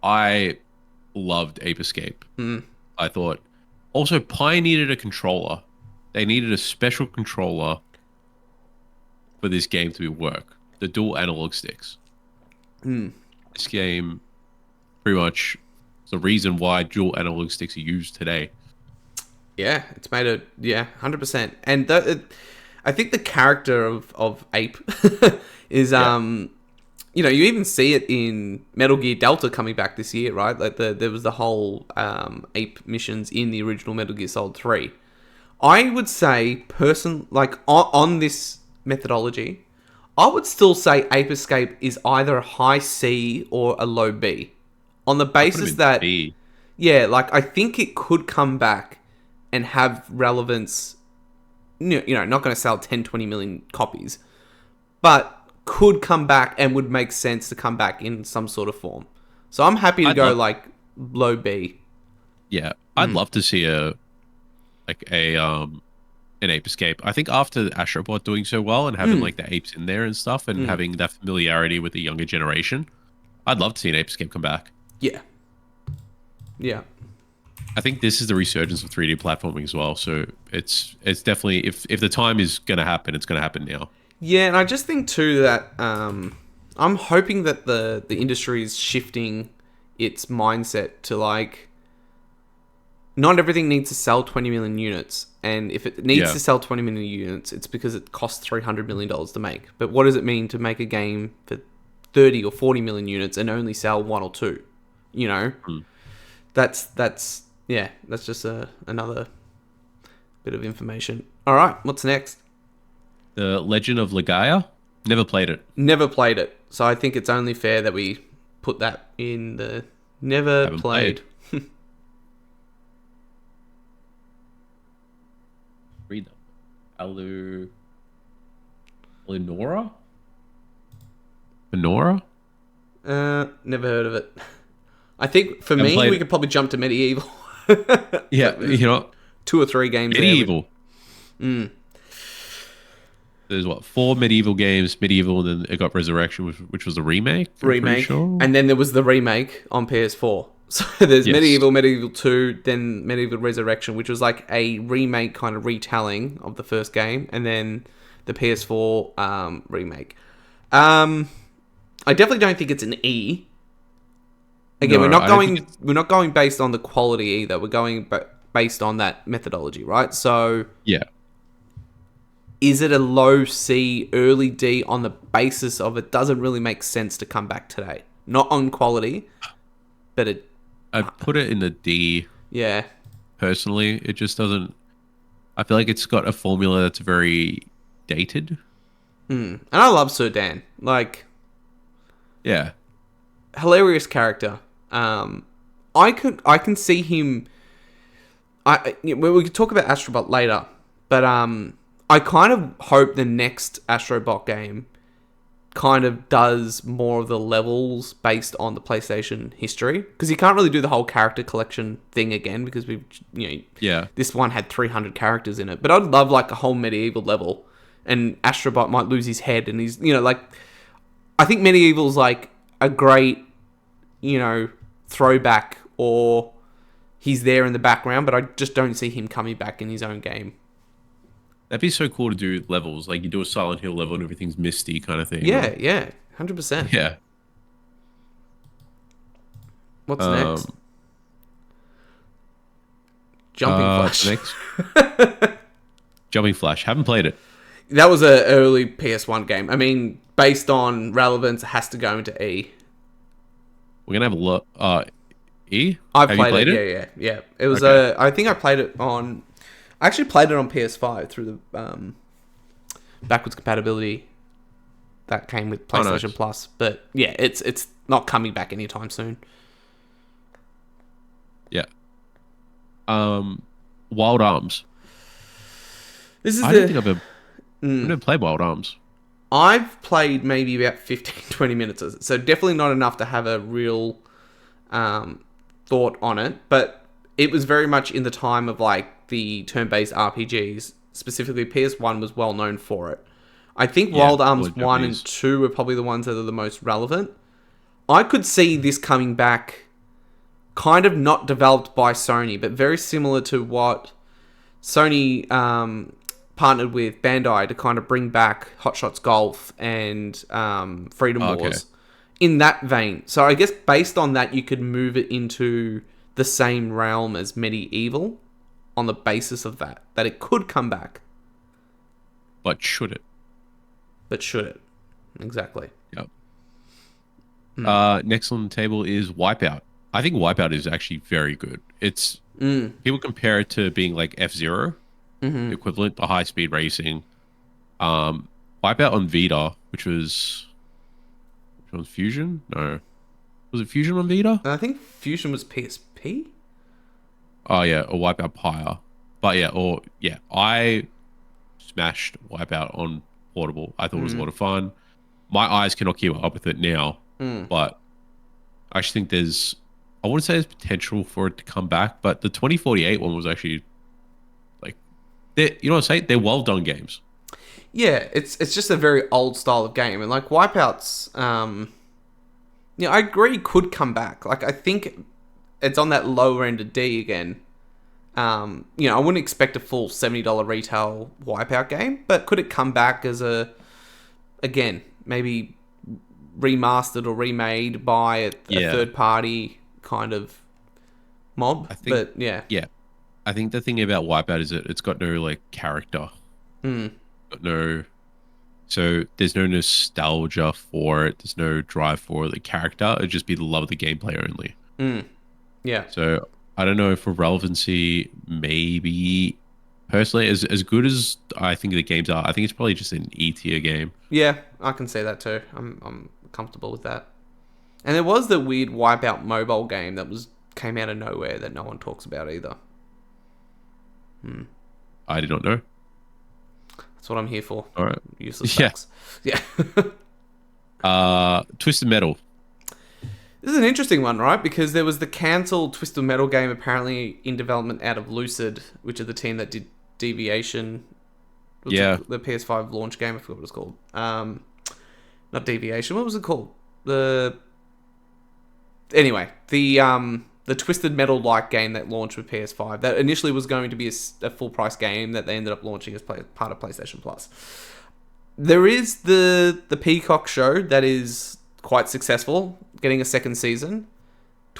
I loved Ape Escape. I thought... Also, Pi needed a controller. They needed a special controller for this game to work. The dual analog sticks. This game pretty much is the reason why dual analog sticks are used today. Yeah, it's made it... Yeah, 100%. And I think the character of Ape is... You know, you even see it in Metal Gear Delta coming back this year, right? Like there was the whole Ape missions in the original Metal Gear Solid 3. I would say, on this methodology, I would still say Ape Escape is either a high C or a low B. On the basis that... B. Yeah, like, I think it could come back and have relevance. You know, not going to sell 10, 20 million copies. But could come back and would make sense to come back in some sort of form. So I'm happy to go low B. Yeah, I'd love to see an Ape Escape. I think after Astrobot doing so well and having like the apes in there and stuff and having that familiarity with the younger generation, I'd love to see an Ape Escape come back. Yeah. Yeah. I think this is the resurgence of 3D platforming as well. So it's definitely, if the time is going to happen, it's going to happen now. Yeah, and I just think too that I'm hoping that the industry is shifting its mindset to like, not everything needs to sell 20 million units. And if it needs to sell 20 million units, it's because it costs $300 million to make. But what does it mean to make a game for 30 or 40 million units and only sell 1 or 2? You know? That's just another bit of information. All right, what's next? The Legend of Legaia? Never played it. Never played it. So I think it's only fair that we put that in the never played. Read them. Lenora? Lenora? Never heard of it. I think for me, we could probably jump to Medieval. Yeah, you know, 2 or 3 games. Medieval. There's 4 Medieval games. Medieval, and then it got Resurrection, which was a remake. Sure. And then there was the remake on PS4. So there's Medieval 2, then Medieval Resurrection, which was like a remake kind of retelling of the first game, and then the PS4 remake. I definitely don't think it's an E. Again, we're not going based on the quality either. We're going based on that methodology, right? So yeah. Is it a low C, early D on the basis of it doesn't really make sense to come back today? Not on quality, but it... I'd put it in the D. Yeah. Personally, it just doesn't... I feel like it's got a formula that's very dated. And I love Sir Dan. Like... Yeah. Hilarious character. I can see him... we could talk about Astrobot later, but... I kind of hope the next Astrobot game kind of does more of the levels based on the PlayStation history, because you can't really do the whole character collection thing again, because Yeah. this one had 300 characters in it. But I'd love like a whole medieval level, and Astrobot might lose his head, and he's like, I think medieval's like a great throwback, or he's there in the background, but I just don't see him coming back in his own game. That'd be so cool to do levels. Like you do a Silent Hill level and everything's misty kind of thing. Yeah, yeah, 100%. Yeah. What's Um, next? Jumping Flash. Next, Jumping Flash. Haven't played it. That was an early PS1 game. I mean, based on relevance, it has to go into E. We're gonna have a look. E. I've Have played you it. Yeah. It was Okay. I think I played it on. I actually played it on PS5 through the backwards compatibility that came with Oh, PlayStation nice. Plus. But yeah, it's not coming back anytime soon. Yeah. Wild Arms. This is I don't think I've never played Wild Arms. I've played maybe about 15, 20 minutes of it, so definitely not enough to have a real thought on it, but it was very much in the time of like the turn-based RPGs. Specifically, PS1 was well known for it. I think Yeah, Wild Arms or 1 and Japanese. 2 are probably the ones that are the most relevant. I could see this coming back, kind of not developed by Sony, but very similar to what Sony partnered with Bandai to kind of bring back Hot Shots Golf and Freedom Okay. Wars in that vein. So I guess based on that, you could move it into the same realm as Medieval on the basis of that it could come back. But should it? But should it? Exactly. Yep. Next on the table is Wipeout. I think Wipeout is actually very good. It's people compare it to being like F-Zero, the equivalent to high speed racing. Wipeout on Vita, which was Fusion? No. Was it Fusion on Vita? And I think Fusion was PSP? Oh yeah, or Wipeout Pyre. But I smashed Wipeout on portable. I thought it was a lot of fun. My eyes cannot keep up with it now, but I actually think I wouldn't say there's potential for it to come back, but the 2048 one was actually like, you know what I'm saying? They're well done games. Yeah, it's just a very old style of game, and like Wipeouts, I agree could come back. Like I think it's on that lower end of D again. I wouldn't expect a full $70 retail Wipeout game, but could it come back as again, maybe remastered or remade by a third party kind of mob? I think, But yeah. yeah. I think the thing about Wipeout is that it's got no like character. Got no, so there's no nostalgia for it. There's no drive for the character. It'd just be the love of the gameplay only. Yeah. So I don't know, for relevancy, maybe personally, as good as I think the games are, I think it's probably just an E tier game. Yeah, I can see that too. I'm comfortable with that. And there was the weird Wipeout mobile game that came out of nowhere that no one talks about either. I did not know. That's what I'm here for. All right. Useless Yeah. facts. Yeah. Twisted Metal. This is an interesting one, right? Because there was the cancelled Twisted Metal game apparently in development out of Lucid, which are the team that did Deviation. Yeah. The PS5 launch game. I forgot what it's called. Not Deviation. What was it called? Anyway, the Twisted Metal like game that launched with PS5 that initially was going to be a full price game that they ended up launching as part of PlayStation Plus. There is the Peacock show that is quite successful, getting a second season.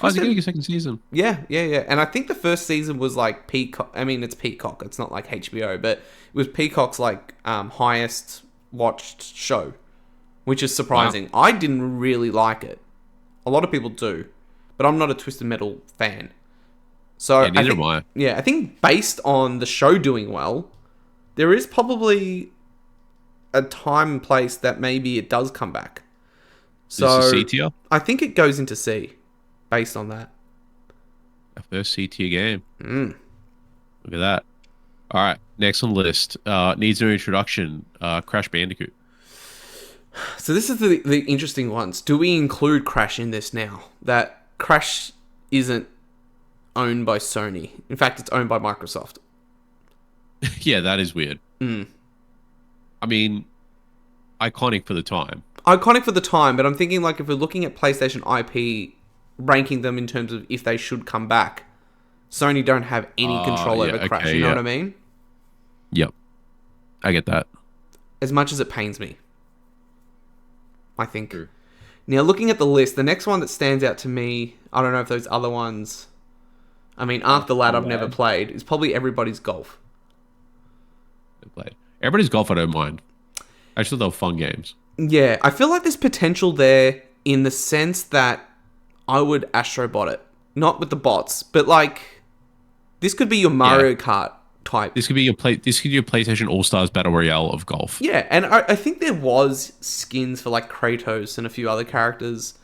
Oh, is it getting a second season? Yeah. And I think the first season was like Peacock. I mean, it's Peacock. It's not like HBO, but it was Peacock's like highest watched show, which is surprising. Wow. I didn't really like it. A lot of people do, but I'm not a Twisted Metal fan. So Yeah, neither am I. Yeah, I think based on the show doing well, there is probably a time and place that maybe it does come back. So This is C tier? I think it goes into C, based on that. Our first C tier game. Look at that. All right, next on the list. Needs no introduction. Crash Bandicoot. So this is the interesting ones. Do we include Crash in this now? That Crash isn't owned by Sony. In fact, it's owned by Microsoft. Yeah, that is weird. Mm. I mean, iconic for the time. Iconic for the time, but I'm thinking like if we're looking at PlayStation IP, ranking them in terms of if they should come back, Sony don't have any control over Crash. Okay, You know yeah. what I mean? Yep. I get that. As much as it pains me, I think. True. Now, looking at the list, the next one that stands out to me, I don't know if those other ones. I mean, Arc the Lad I've never played. Is probably Everybody's Golf. Played. Everybody's Golf, I don't mind. I just thought they were fun games. Yeah, I feel like there's potential there in the sense that I would Astro bot it. Not with the bots, but like, this could be your Mario Kart type. This could be your PlayStation All Stars Battle Royale of golf. Yeah, and I think there was skins for like Kratos and a few other characters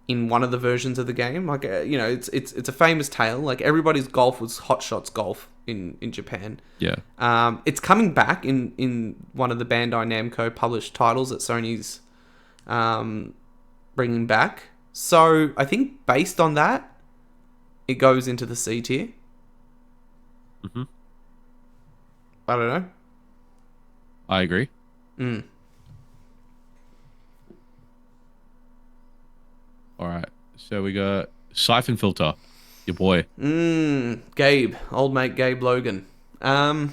in one of the versions of the game. Like, it's a famous tale. Like, Everybody's Golf was Hot Shots Golf in Japan. Yeah. It's coming back in one of the Bandai Namco published titles that Sony's bringing back. So I think based on that, it goes into the C tier. Mm-hmm. I don't know. I agree. Mm. All right. So we got Siphon Filter, your boy. Gabe, old mate Gabe Logan. Now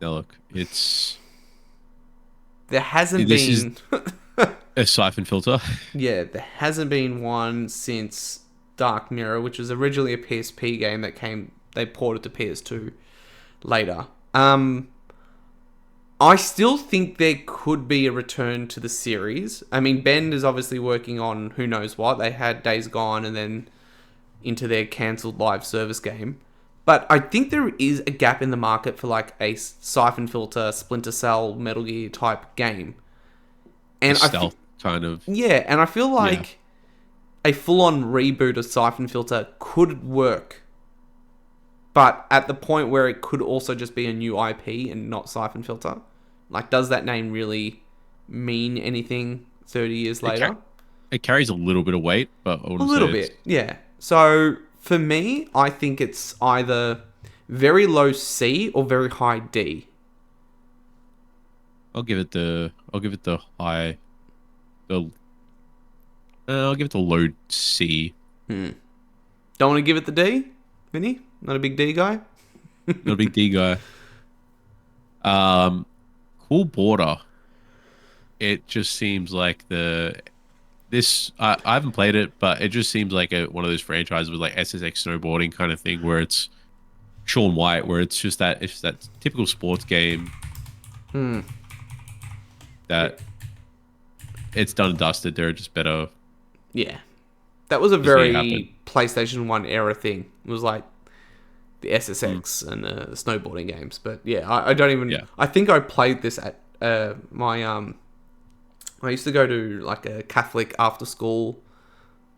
look, There hasn't this been a Siphon Filter. yeah, there hasn't been one since Dark Mirror, which was originally a PSP game that they ported to PS2 later. I still think there could be a return to the series. I mean, Bend is obviously working on who knows what. They had Days Gone and then into their cancelled live service game. But I think there is a gap in the market for like a Siphon Filter, Splinter Cell, Metal Gear type game. And Stealth kind of. Yeah, and I feel like a full-on reboot of Siphon Filter could work. But at the point where it could also just be a new IP and not Siphon Filter. Like, does that name really mean anything 30 years later? It carries a little bit of weight, but I A little bit, yeah. So, for me, I think it's either very low C or very high D. I'll give it the high. I'll give it the low C. Don't want to give it the D, Vinny? Not a big D guy? Not a big D guy. Cool Border. It just seems like I haven't played it, but it just seems like one of those franchises with like SSX snowboarding kind of thing, where it's Shaun White, where it's that typical sports game. That it's done and dusted. There are just better. Yeah. That was a very PlayStation 1 era thing. It was like the SSX and the snowboarding games. But yeah, I don't even... Yeah. I think I played this at my... I used to go to like a Catholic after school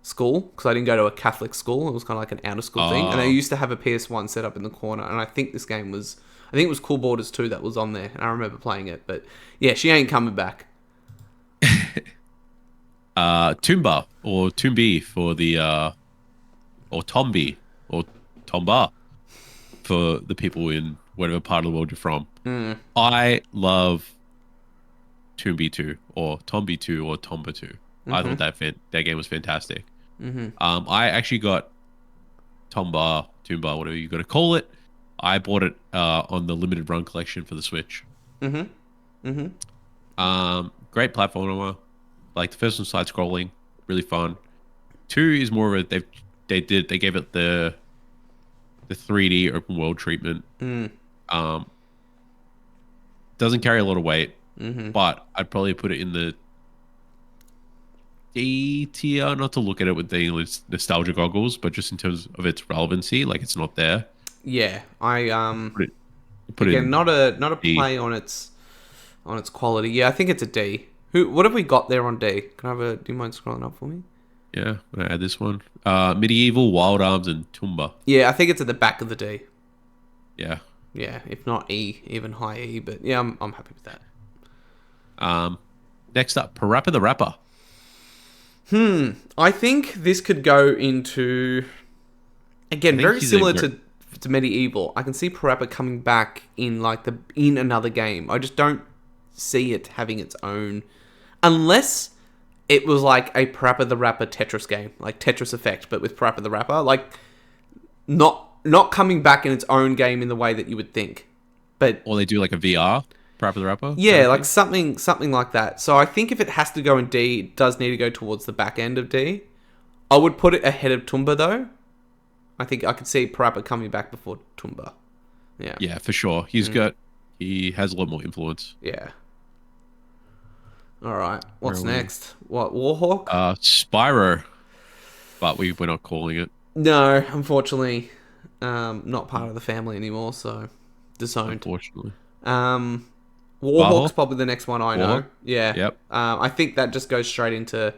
because I didn't go to a Catholic school. It was kind of like an out of school thing. And they used to have a PS1 set up in the corner. And I think this game was... I think it was Cool Borders 2 that was on there. And I remember playing it. But yeah, she ain't coming back. Toomba or Toombi for the or Tombi or Tomba for the people in whatever part of the world you're from. I love Toombi 2 or Tombi 2 or Tomba 2. I thought that game was fantastic. I actually got Toomba, whatever you got to call it. I bought it on the limited run collection for the Switch. Great platformer. Like the first one, side scrolling, really fun. 2 is more of a they gave it the 3D open world treatment. Doesn't carry a lot of weight, but I'd probably put it in the D tier. Not to look at it with the nostalgia goggles, but just in terms of its relevancy, like it's not there. Yeah, I put again, it not a D. play on its quality. Yeah, I think it's a D. What have we got there on D? Do you mind scrolling up for me? Yeah, I'm gonna add this one. Medieval, Wild Arms, and Toomba. Yeah, I think it's at the back of the D. Yeah. Yeah, if not E, even high E. But yeah, I'm happy with that. Next up, Parappa the Rapper. I think this could go into, I again, think very he's a similar ver- to Medieval. I can see Parappa coming back in in another game. I just don't see it having its own, unless it was like a Parappa the Rapper Tetris game, like Tetris Effect, but with Parappa the Rapper, like not coming back in its own game in the way that you would think. But or they do like a VR Parappa the Rapper kind yeah, of like thing. something like that. So I think if it has to go in D, it does need to go towards the back end of D. I would put it ahead of Tumba though. I think I could see Parappa coming back before Tumba. Yeah. Yeah, for sure. He has a lot more influence. Yeah. All right. Where What's are we? next? What, Warhawk? Spyro, but we're not calling it, No, unfortunately, not part of the family anymore. So disowned. unfortunately. Um, Warhawk's Warhawk? probably the next one I know. Warhawk? Yeah. Yep. I think that just goes straight into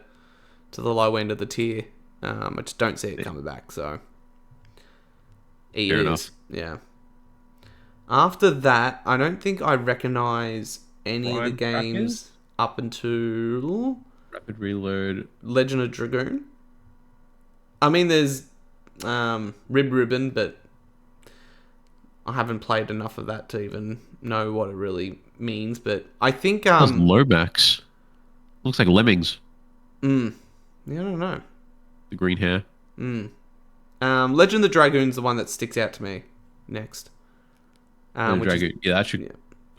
the low end of the tier. I just don't see it coming back. So E Fair it enough. is. Yeah. After that, I don't think I recognize any of the Prime Crackers? games up until Rapid Reload. Legend of Dragoon. I mean, there's Rib Ribbon, but I haven't played enough of that to even know what it really means. But I think How's Lomax? Looks like Lemmings. yeah, I don't know. The green hair. Legend of the Dragoon's the one that sticks out to me next. The Which is, Dragoon. Yeah, that should. yeah.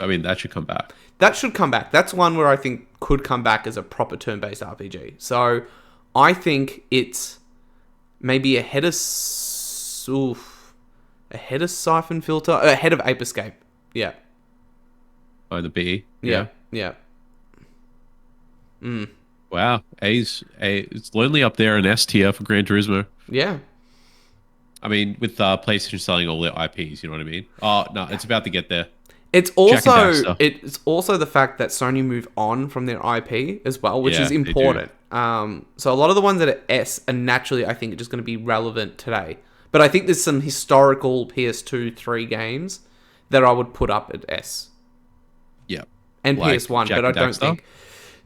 I mean, that should come back. That should come back. That's one where I think could come back as a proper turn-based RPG. So I think it's maybe ahead of Siphon Filter, ahead of Ape Escape. Yeah, Oh, the B. yeah, yeah. Wow. It's lonely up there in S tier for Gran Turismo. Yeah. I mean, with PlayStation selling all their IPs, you know what I mean? Oh no, it's about to get there. It's Jack and also Daxter. the fact that Sony move on from their IP as well, which Yeah, is they do. important. So a lot of the ones that are S are naturally, I think, just going to be relevant today. But I think there's some historical PS2, 3 games that I would put up at S Yeah. and Like PS1, Jack but I and don't Daxter? think.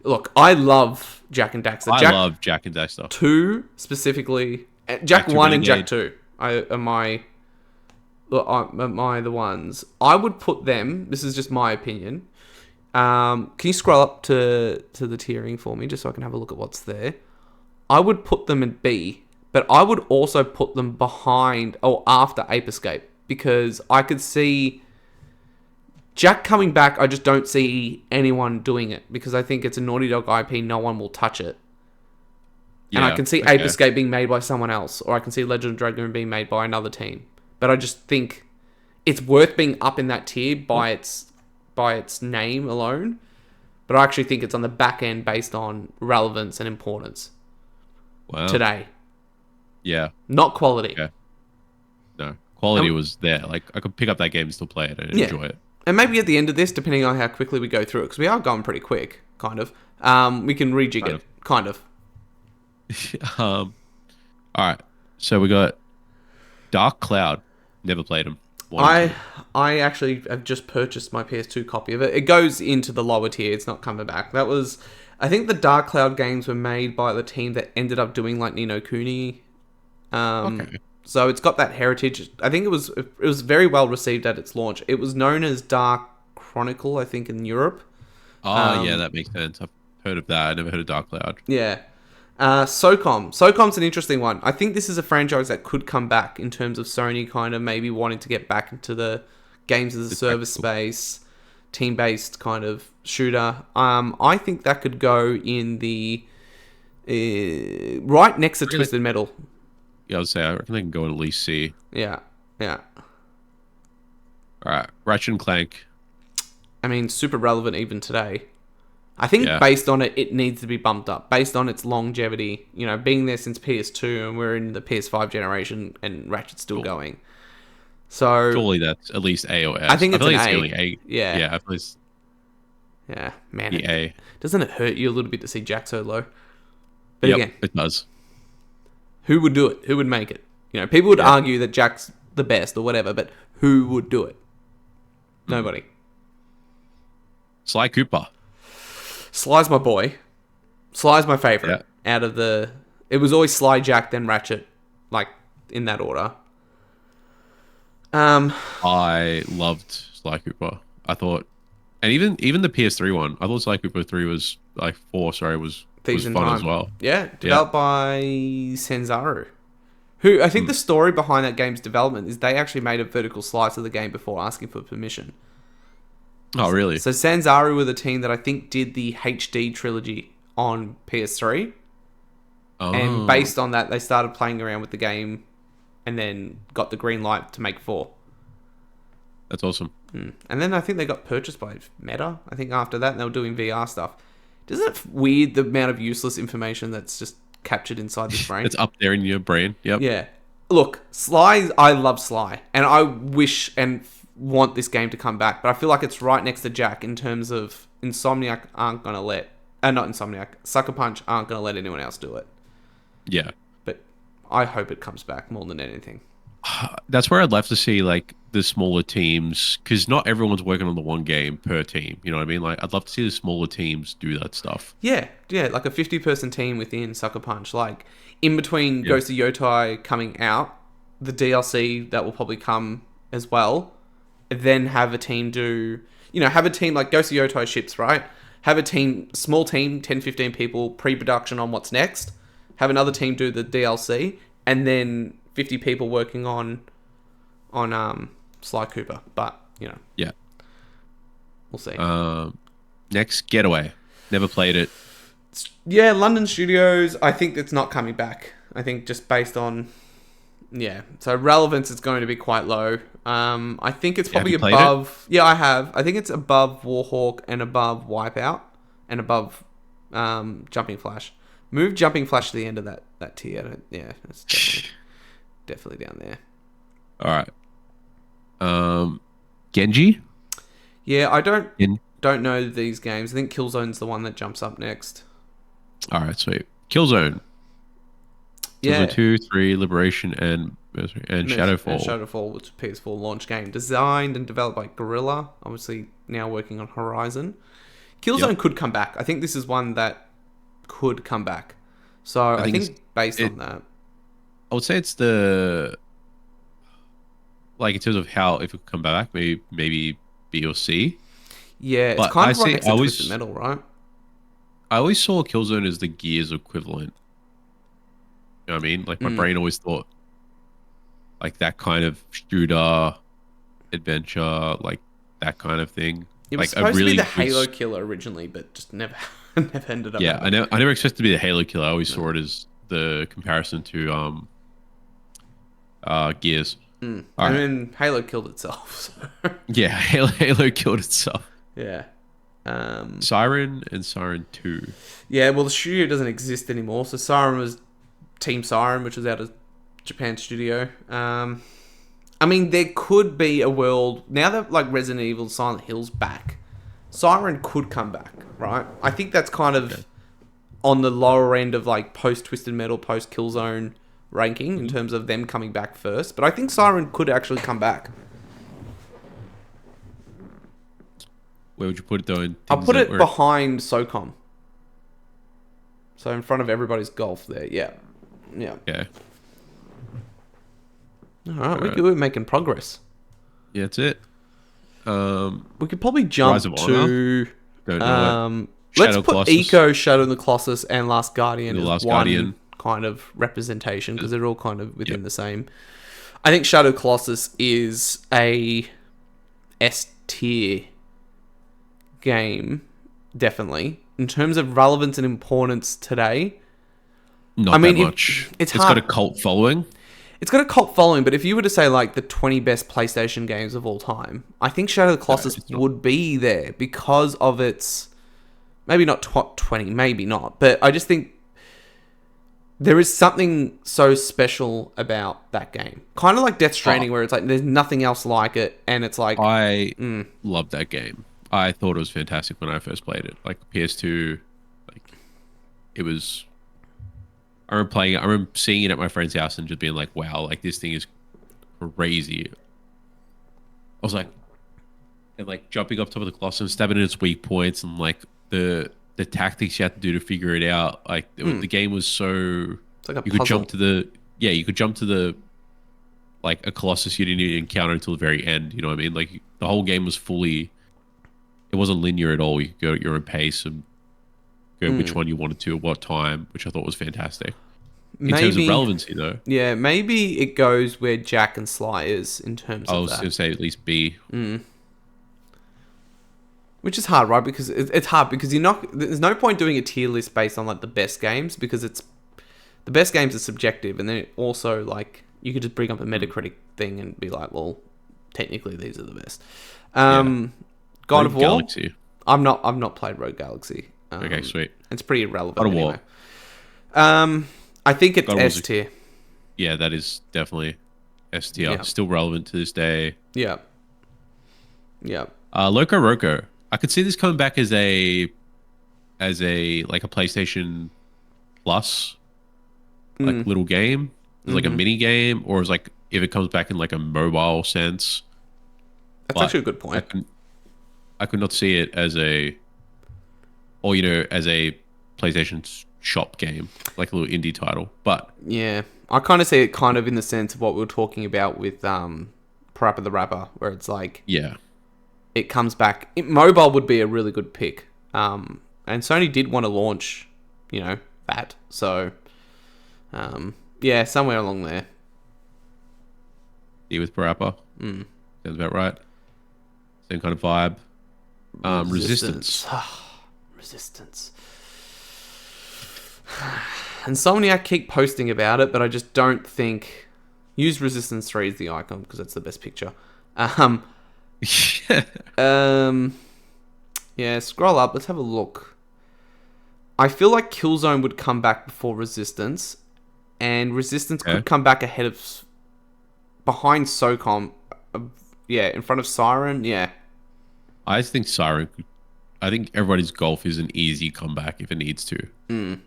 Look, I love Jack and Daxter. I Jack love Jack and Daxter. 2 specifically, Jack Jack 2 1 and Jack Renegade. 2 am I the ones I would put them. This is just my opinion. Can you scroll up to the tiering for me, just so I can have a look at what's there? I would put them in B, but I would also put them behind or after Ape Escape, because I could see Jack coming back. I just don't see anyone doing it because I think it's a Naughty Dog IP. No one will touch it. And I Yeah, can see okay. Ape Escape being made by someone else, or I can see Legend of Dragoon being made by another team. But I just think it's worth being up in that tier by its name alone. But I actually think it's on the back end based on relevance and importance Wow. today, Yeah. not quality. Okay. No. Quality was there. Like I could pick up that game and still play it and Yeah. enjoy it. And maybe at the end of this, depending on how quickly we go through it, because we are going pretty quick, kind of, we can rejig Kind it, of. kind of. All right. So we got Dark Cloud. Never played him. I actually have just purchased my PS2 copy of it. It goes into the lower tier. It's not coming back. That was, I think the Dark Cloud games were made by the team that ended up doing like Ni no Kuni. Okay. So it's got that heritage. I think it was very well received at its launch. It was known as Dark Chronicle, I think, in Europe. Oh, yeah, that makes sense. I've heard of that. I never heard of Dark Cloud. Yeah. SOCOM's an interesting one. I think this is a franchise that could come back in terms of Sony kind of maybe wanting to get back into the games as a service space, team-based kind of shooter. I think that could go in the right next to Twisted Metal. Yeah, I would say I reckon they can go at least C. Yeah, yeah. All right. Ratchet and Clank. I mean, super relevant even today. I think Yeah. based on it, it needs to be bumped up. Based on its longevity, being there since PS2 and we're in the PS5 generation and Ratchet's still going. So Surely that's at least A or S. I think it's feel an like A. ceiling A. Yeah. Yeah, I feel it's Yeah, man. the A. Doesn't it hurt you a little bit to see Jack so low? But Yep, again, it does. who would do it? Who would make it? People would argue that Jack's the best or whatever, but who would do it? Nobody. Sly Cooper. Sly's my boy. Sly's my favorite Yeah. out of the. It was always Sly, Jack, then Ratchet, like in that order. I loved Sly Cooper. I thought, and even the PS3 one, I thought Sly Cooper 3 was like 4. Sorry, was Thieves in fun as Time. well. Yeah, Yeah. developed by Sanzaru. Who I think Mm. the story behind that game's development is they actually made a vertical slice of the game before asking for permission. Oh, really? So Sanzaru were the team that I think did the HD trilogy on PS3, and Oh, based on that, they started playing around with the game, and then got the green light to make 4. that's awesome. And then I think they got purchased by Meta. I think after that, and they were doing VR stuff. Isn't it weird the amount of useless information that's just captured inside this brain? It's up there in your brain. Yep. Yeah. Look, Sly, I love Sly, and I wish and want this game to come back, but I feel like it's right next to Jack in terms of Insomniac aren't going to let, not Insomniac, Sucker Punch aren't going to let anyone else do it. Yeah. But I hope it comes back more than anything. That's where I'd love to see like the smaller teams, because not everyone's working on the one game per team. You know what I mean? Like, I'd love to see the smaller teams do that stuff. Yeah, like a 50-person team within Sucker Punch. Like, in between Ghost of Yotai coming out, the DLC that will probably come as well, then have a team do, have a team like Ghost of Yotai ships, right? Have a team, small team, 10, 15 people, pre-production on what's next. Have another team do the DLC, and then 50 people working on Sly Cooper. But, Yeah. we'll see. Next, Getaway. Never played it. Yeah, London Studios, I think it's not coming back. I think just based on... Yeah, so relevance is going to be quite low. I think it's probably Have you played above... Yeah, I have. I think it's above Warhawk and above Wipeout and above Jumping Flash. Move Jumping Flash to the end of that tier. Yeah, it's definitely down there. All right. Genji? Yeah, I don't know these games. I think Killzone's the one that jumps up next. All right, sweet. Killzone. Yeah. Killzone 2, 3, Liberation, and Shadowfall. And Shadowfall, which is a PS4 launch game. Designed and developed by Guerrilla. Obviously, now working on Horizon. Killzone could come back. I think this is one that could come back. So, I think based on that. I would say it's the... Like, in terms of how, if it could come back, maybe B or C. Yeah, it's But kind of I like see- it's a Twisted Metal, right? I always saw Killzone as the Gears equivalent. You know what I mean? Like, my brain always thought, like, that kind of shooter, adventure, like, that kind of thing. It was like, supposed to be the good Halo killer originally, but just never ended up. Yeah, I never expected to be the Halo killer. I always saw it as the comparison to Gears. All And right. then Halo killed itself. So. Yeah, Halo killed itself. Yeah. Siren and Siren 2. Yeah, well, the studio doesn't exist anymore. So Siren was Team Siren, which was out of Japan studio. I mean, there could be a world now that like Resident Evil, Silent Hill's back. Siren could come back, right? I think that's kind of on the lower end of like post Twisted Metal, post Killzone ranking in terms of them coming back first. But I think Siren could actually come back. Where would you put it though? I'll put it behind SOCOM. So in front of everybody's golf there. Yeah. Okay. All right, we're making progress. Yeah, that's it. We could probably jump Rise of to... Don't know it. Let's Shadow put Colossus. Eco, Shadow of the Colossus, and Last Guardian The as Last one Guardian. kind of representation because they're all kind of within the same. I think Shadow Colossus is a S tier game, definitely. In terms of relevance and importance today, Not mean, that much. it's got hard. a cult following. It's got a cult following, but if you were to say like the 20 best PlayStation games of all time, I think Shadow of the Colossus it's not. would be there because of its maybe not top 20, maybe not, but I just think there is something so special about that game. Kind of like Death Stranding, where it's like there's nothing else like it, and it's like I loved that game. I thought it was fantastic when I first played it. Like PS2, like it was. I remember playing it. I remember seeing it at my friend's house and just being like, "Wow, like this thing is crazy." I was like, and like jumping up top of the Colossus, stabbing at its weak points, and like the the tactics you had to do to figure it out. Like the game was so It's like a you could puzzle. jump to the you could jump to the like a colossus you didn't even encounter until the very end. You know what I mean? Like the whole game was fully. It wasn't linear at all. You could go at your own pace and go which one you wanted to at what time, which I thought was fantastic. In terms of Maybe, relevancy, though, yeah, maybe it goes where Jack and Sly is in terms I of was going that. to say at least B. Which is hard, right? Because it's hard because you're not. There's no point doing a tier list based on like the best games because it's the best games are subjective, and then also like you could just bring up a Metacritic thing and be like, well, technically these are the best. God Rogue of War. Galaxy. I've not played Rogue Galaxy. Okay, sweet. It's pretty irrelevant God of anyway. War. I think it's God of War's S tier. Yeah, that is definitely S tier. Yeah. Still relevant to this day. Yeah. Yeah. Loco Roco. I could see this coming back as a like a PlayStation Plus like little game. As like a mini game, or as like if it comes back in like a mobile sense. That's But actually a good point. I could not see it as a as a PlayStation shop game, like a little indie title. But Yeah. I kind of see it kind of in the sense of what we were talking about with Parappa the Rapper, where it's like yeah. it comes back. Mobile would be a really good pick. And Sony did want to launch, that. So, yeah, somewhere along there. E with Parappa. Sounds about right. Same kind of vibe. Resistance. Resistance. Insomniac keep posting about it, but I just don't think... Use Resistance 3 as the icon, because that's the best picture. Yeah, scroll up. Let's have a look. I feel like Killzone would come back before Resistance, and Resistance could come back ahead of... Behind SOCOM. Yeah, in front of Siren. Yeah. I think Siren could... I think everybody's golf is an easy comeback if it needs to.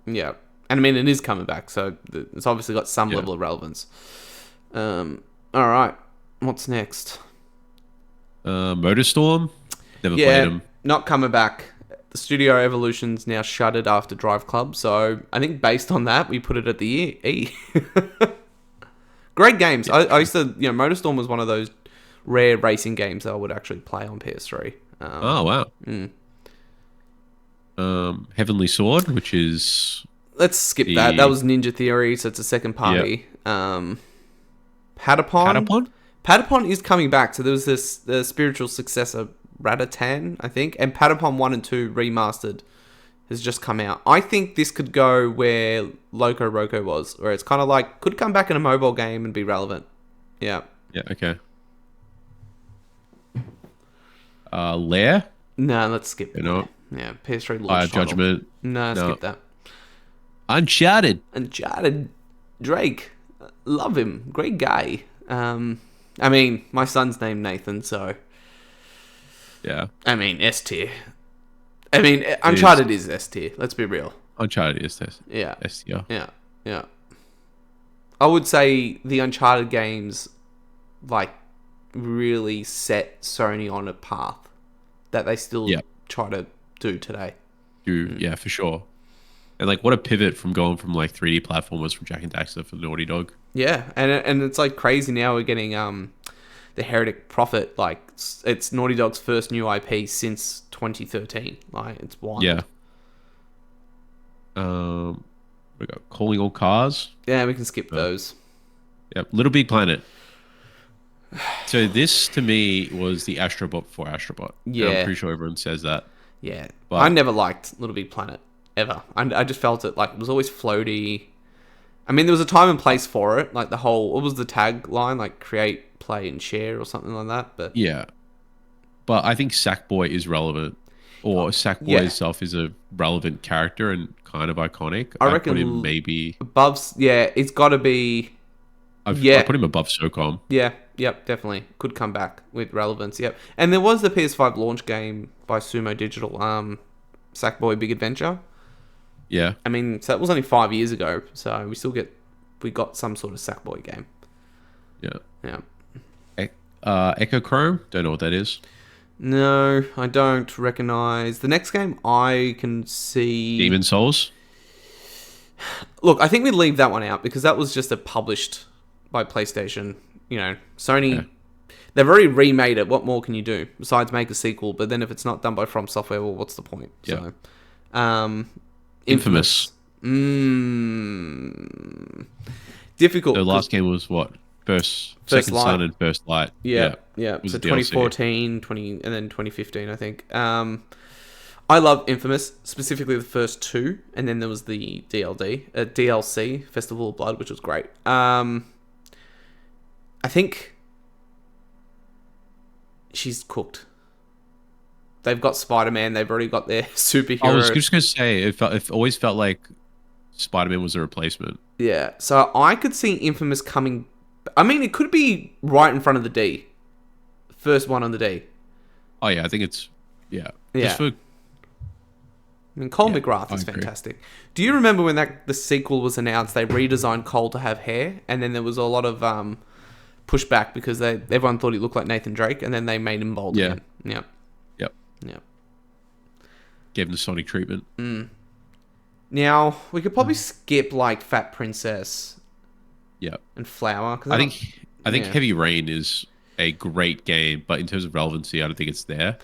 Yeah. And I mean, it is coming back, so it's obviously got some level of relevance. Alright. What's next? Motorstorm? Never played Yeah, them. not coming back. The Studio Evolution's now shuttered after Drive Club, so I think based on that, we put it at the E. Great games. I used to, Motorstorm was one of those rare racing games that I would actually play on PS3. Oh, wow. Heavenly Sword, which is... Let's skip that. That was Ninja Theory, so it's a second party. Patapon? Patapon is coming back. So there was the spiritual successor, Ratatan, I think. And Patapon 1 and 2 remastered has just come out. I think this could go where Loco Roco was, where it's kind of like, could come back in a mobile game and be relevant. Yeah. Yeah, okay. Lair? No, let's skip You know? Yeah, PS3 launch Fire title. Judgment? No, skip that. Uncharted? Uncharted. Drake. Love him. Great guy. I mean, my son's named Nathan, so... Yeah. I mean, S tier. I mean, Uncharted is S tier. Let's be real. Uncharted is S. Yeah. S tier. Yeah. I would say the Uncharted games, like, really set Sony on a path that they still try to do today. Yeah, for sure. And like, what a pivot from going from like 3D platformers from Jack and Daxter for Naughty Dog. Yeah, and it's like crazy now we're getting the Heretic Prophet, like it's Naughty Dog's first new IP since 2013. Like it's wild. Yeah. We got Calling All Cars. Yeah, we can skip those. Yep, Little Big Planet. So this to me was the Astrobot before Astrobot. Yeah, And I'm pretty sure everyone says that. Yeah, But I never liked Little Big Planet ever. I just felt it like it was always floaty. I mean, there was a time and place for it. Like the whole, what was the tagline? Like create, play, and share, or something like that. But yeah, but I think Sackboy is relevant, or Sackboy itself is a relevant character and kind of iconic. I reckon put him maybe above. Yeah, it's got to be. I put him above SOCOM. Yeah, yep, definitely could come back with relevance. Yep, and there was the PS5 launch game by Sumo Digital, Sackboy Big Adventure. Yeah, I mean, so that was only 5 years ago. So we got some sort of Sackboy game. Yeah. Yeah. Echo Chrome. Don't know what that is. No, I don't recognize. The next game I can see. Demon Souls. Look, I think we leave that one out because that was just a published by PlayStation. You know, Yeah. Sony. They've already remade it. What more can you do besides make a sequel? But then if it's not done by From Software, well, what's the point? Yeah. So, Infamous. Difficult. The 'Cause last game was what? First Second Light. Son and First Light. Yeah, yeah. Was So a DLC. 2014, 20, and then 2015, I think. I love Infamous, specifically the first two, and then there was the DLC, Festival of Blood, which was great. I think she's cooked. They've got Spider-Man. They've already got their superhero. I was just gonna say it always felt like Spider-Man was a replacement. Yeah, so I could see Infamous coming. I mean, it could be right in front of the D. First one on the D. Oh yeah, I think it's Yeah. Just for I mean, Cole Yeah, McGrath I is agree. fantastic. Do you remember when the sequel was announced? They redesigned Cole to have hair, and then there was a lot of pushback because everyone thought he looked like Nathan Drake, and then they made him bald Yeah. again. Yeah, Yep. yeah. Gave him the Sonic treatment. Now we could probably skip like Fat Princess Yeah. and Flower. Cause I think yeah. Heavy Rain is a great game, but in terms of relevancy, I don't think it's there.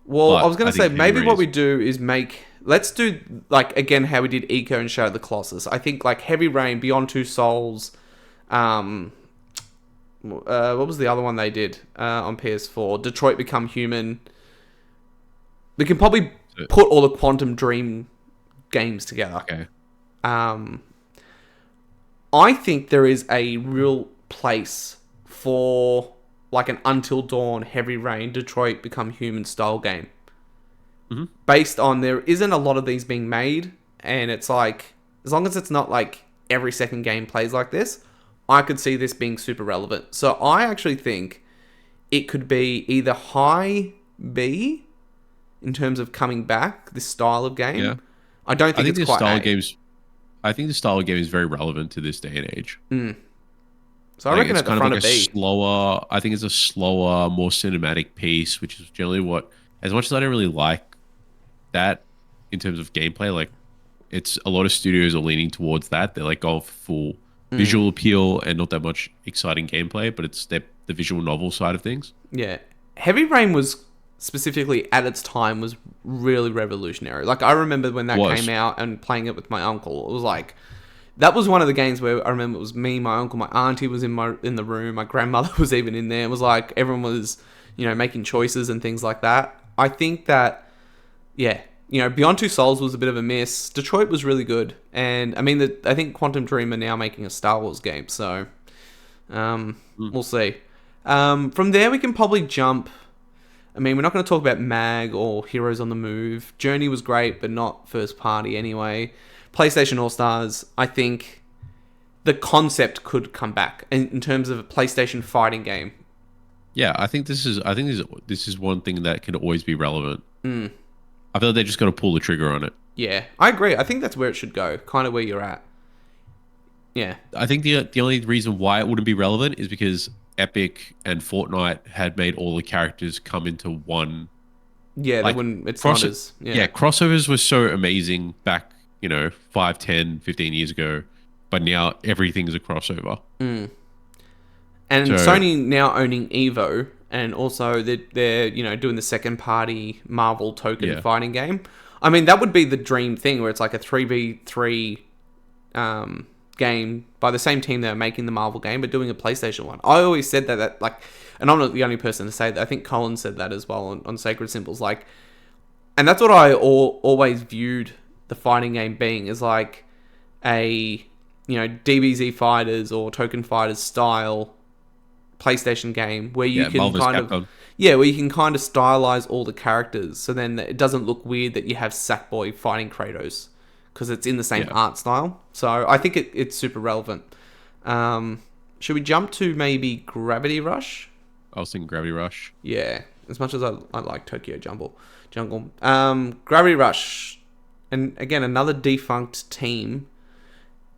Well, But I was going I to say, think maybe Heavy what Rain we do is let's do, like, again, how we did Eco and Shadow of the Colossus. I think, like, Heavy Rain, Beyond Two Souls, what was the other one they did on PS4? Detroit Become Human. We can probably put all the Quantum Dream games together. Okay. I think there is a real place for, like, an Until Dawn, Heavy Rain, Detroit Become Human style game. Mm-hmm. Based on there isn't a lot of these being made, and it's like, as long as it's not like every second game plays like this, I could see this being super relevant. So I actually think it could be either high B in terms of coming back, this style of game. Yeah. I don't I think think it's the quite style A. of games. I think the style of game is very relevant to this day and age. So I reckon it's at the kind front of of like a B. slower. I think it's a slower, more cinematic piece, which is generally what. As much as I don't really like that in terms of gameplay, like it's a lot of studios are leaning towards that. They're like going for full visual appeal and not that much exciting gameplay, but it's the visual novel side of things. Yeah. Heavy Rain was specifically at its time was really revolutionary. Like I remember when that Was. came out and playing it with my uncle. It was like that was one of the games where I remember it was me, my uncle, my auntie was in the room, my grandmother was even in there. It was like everyone was, making choices and things like that. I think that Beyond Two Souls was a bit of a miss. Detroit was really good. And I mean I think Quantum Dream are now making a Star Wars game, so we'll see. From there we can probably jump. I mean, we're not going to talk about Mag or Heroes on the Move. Journey was great, but not first party anyway. PlayStation All-Stars, I think the concept could come back in terms of a PlayStation fighting game. Yeah, I think this is one thing that can always be relevant. I feel like they're just going to pull the trigger on it. Yeah, I agree. I think that's where it should go, kind of where you're at. Yeah. I think the only reason why it wouldn't be relevant is because Epic and Fortnite had made all the characters come into one. Yeah, Like, it's not as... Yeah, crossovers were so amazing back, 5, 10, 15 years ago. But now everything's a crossover. And So- Sony now owning Evo, and also they're doing the second party Marvel token fighting game. I mean, that would be the dream thing where it's like a 3v3 game by the same team that are making the Marvel game, but doing a PlayStation one. I always said that like, and I'm not the only person to say that. I think Colin said that as well on Sacred Symbols. Like, and that's what I always viewed the fighting game being, is like a DBZ Fighters or Token Fighters style PlayStation game where you can Marvel's kind Capcom. of where you can kind of stylize all the characters, so then it doesn't look weird that you have Sackboy fighting Kratos because it's in the same art style. So I think it's super relevant. Should we jump to maybe Gravity Rush? I was thinking Gravity Rush. Yeah, as much as I like Tokyo Jungle. Gravity Rush, and again another defunct team.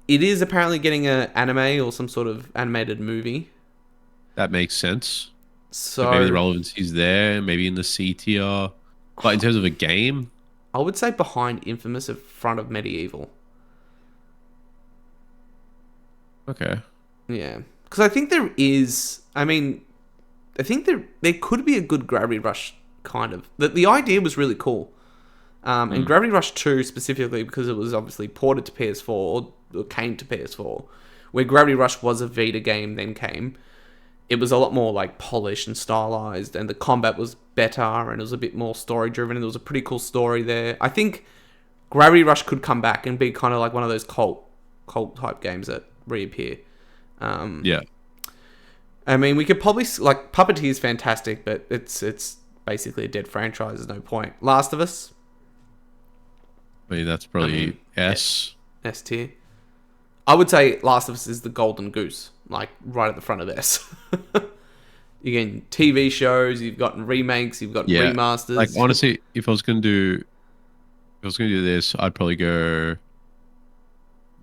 It is apparently getting an anime or some sort of animated movie. That makes sense. So maybe the So relevancy is there, maybe in the C tier. But in terms of a game, I would say behind Infamous in front of Medieval. okay. Yeah. Because I think there is, I mean, I think there could be a good Gravity Rush kind of. The idea was really cool. And Gravity Rush 2 specifically because it was obviously ported to PS4 or came to PS4, where Gravity Rush was a Vita game then came. It was a lot more like polished and stylized, and the combat was better, and it was a bit more story driven, and there was a pretty cool story there. I think Gravity Rush could come back and be kind of like one of those cult type games that reappear. Yeah. I mean, we could probably like Puppeteer is fantastic, but it's basically a dead franchise. There's no point. Last of Us, I mean, that's probably S. S tier. I would say Last of Us is the golden goose, like right at the front of S. You're getting TV shows, you've gotten remakes, you've got Yeah. remasters. Like honestly, if I was gonna do this, I'd probably go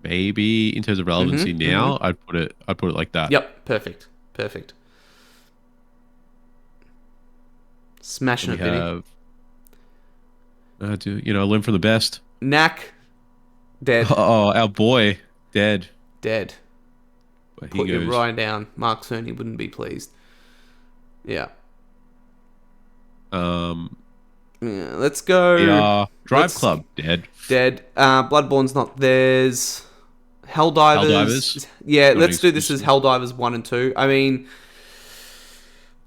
maybe in terms of relevancy now, I'd put it like that. Yep, perfect. Smashing We it, Vinny. have learn from the best. Knack, dead, Oh, our boy, dead. dead. But he Put your goes. right down. Mark Cerny wouldn't be pleased. Yeah. Yeah, let's go. Drive Let's- Club, dead. Dead. Bloodborne's not theirs. Helldivers. Helldivers? Yeah, Not let's do this as exclusive. Helldivers 1 and 2. I mean,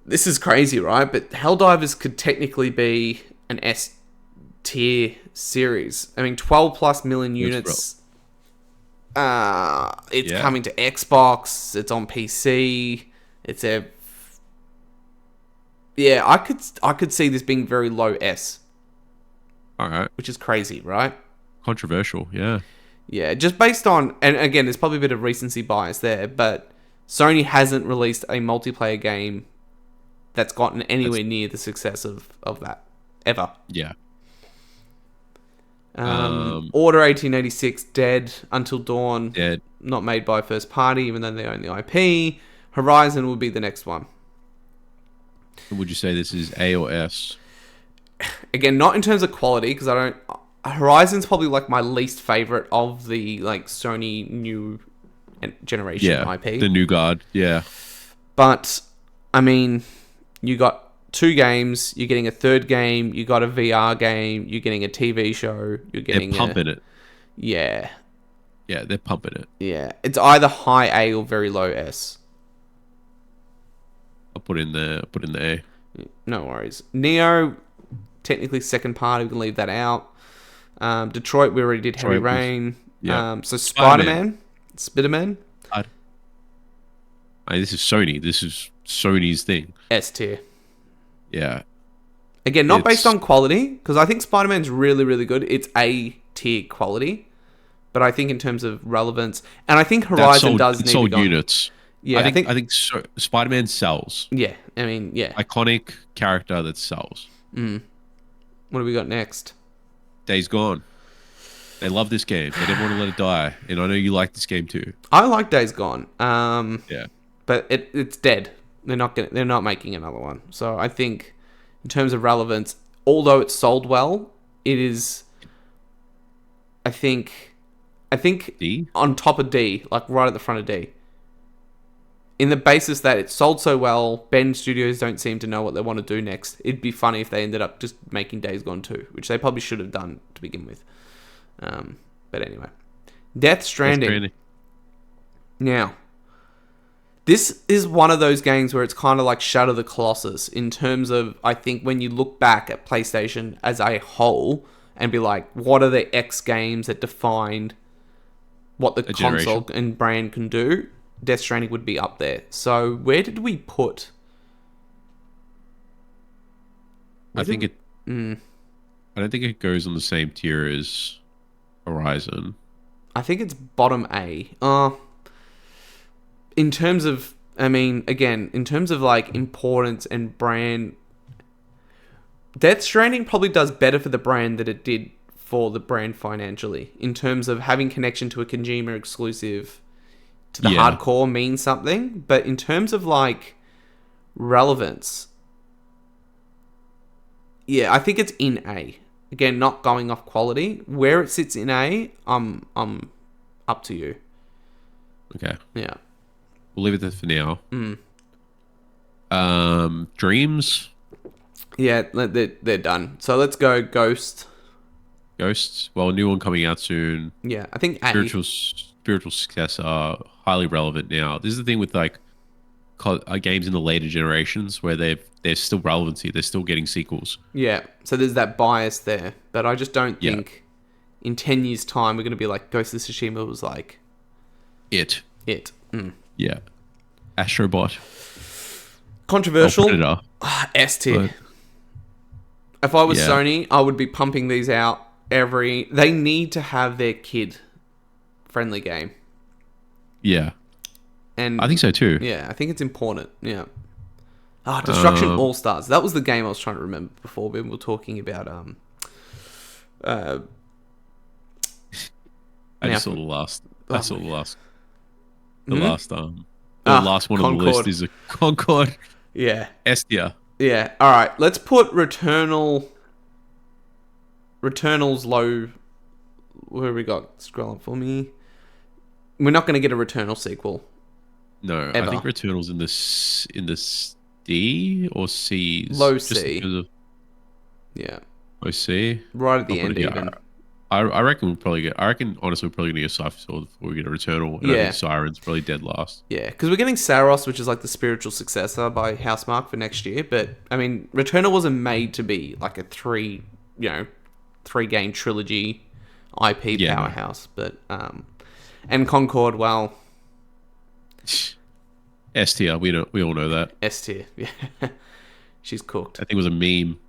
this is crazy, right? But Helldivers could technically be an S tier series. I mean, 12 plus million units. It's Yeah. coming to Xbox. It's on PC. It's a... Yeah, I could see this being very low S, All right. which is crazy, right? Controversial, yeah. Yeah, just based on, and again, there's probably a bit of recency bias there, but Sony hasn't released a multiplayer game that's gotten anywhere near the success of that, ever. Yeah. Order 1886, dead. Until Dawn, Dead. not made by a first party, even though they own the IP. Horizon will be the next one. Would you say this is A or S? Again, not in terms of quality, because I don't... Horizon's probably like my least favorite of the like Sony new generation Yeah. IP. The new guard, yeah. But I mean, you got 2 games. You're getting a third game. You got a VR game. You're getting a TV show. You're getting They're pumping it. Yeah, Yeah, they're pumping it. yeah. It's either high A or very low S. I'll put in the A. No worries. Neo, technically second party. We can leave that out. Detroit, we already did Heavy Detroit was- Rain. yeah. So Spider-Man. Spider-Man, I mean, this is Sony. This is Sony's thing. S tier. Yeah. Again, not based It's- on quality, because I think Spider-Man's really, really good. It's A tier quality. But I think in terms of relevance, and I think Horizon does need to sold go. units. Yeah, I think Spider-Man sells. Yeah, I mean, yeah. Iconic character that sells. What do we got next? Days Gone. They love this game. They didn't want to let it die. And I know you like this game too. I like Days Gone. Yeah. But it's dead. They're not making another one. So I think in terms of relevance, although it's sold well, it is I think D? on top of D, like right at the front of D. In the basis that it's sold so well, Bend Studios don't seem to know what they want to do next. It'd be funny if they ended up just making Days Gone 2, which they probably should have done to begin with. But anyway. Death Stranding. Now, this is one of those games where it's kind of like Shadow of the Colossus in terms of, I think, when you look back at PlayStation as a whole and be like, what are the X games that defined what the console and brand can do? Death Stranding would be up there. So where did we put? I don't think it goes on the same tier as Horizon. I think it's bottom A. In terms of, I mean, again, in terms of like importance and brand, Death Stranding probably does better for the brand than it did for the brand financially. In terms of having connection to a consumer exclusive to the hardcore means something. But in terms of like Relevance. Yeah, I think it's in A. Again, not going off quality. Where it sits in A, I'm up to you. Okay. Yeah. We'll leave it there for now. Dreams, Yeah, they're done. So let's go Ghost. Ghosts. Well, a new one coming out soon. Yeah, I think A. Spiritual success are highly relevant now. This is the thing with like games in the later generations where there's still relevancy. They're still getting sequels. Yeah, so there's that bias there. But I just don't Yeah. think in 10 years' time we're going to be like Ghost of Tsushima was like It. it. Yeah. Astrobot. Controversial. Predator. S tier. But If I was Yeah. Sony, I would be pumping these out They need to have their kid-friendly game. yeah. And I think so too. yeah, I think it's important. Yeah. Destruction Um, All-Stars. That was the game I was trying to remember before when we were talking about I now- just saw the last. Oh I saw the last. The Hmm? last. The last one on the list Concord. is a Concord. Yeah. S tier. Yeah. All right. Let's put Returnal's low. Where we got? Scroll up for me. We're not going to get a Returnal sequel. No, Ever. I think Returnal's in the D or C's. Low just C. because of Yeah. low C. Right at the I'll end, put it- even. I reckon we'll probably get. I reckon honestly we're probably gonna get a Cypher Sword before we get a Returnal. And I Yeah. think Siren's probably dead last. Yeah, because we're getting Saros, which is like the spiritual successor by Housemarque for next year. But I mean, Returnal wasn't made to be like a three game trilogy IP Yeah, no. powerhouse. But and Concord, well, S tier. We all know that. S tier. Yeah, she's cooked. I think it was a meme.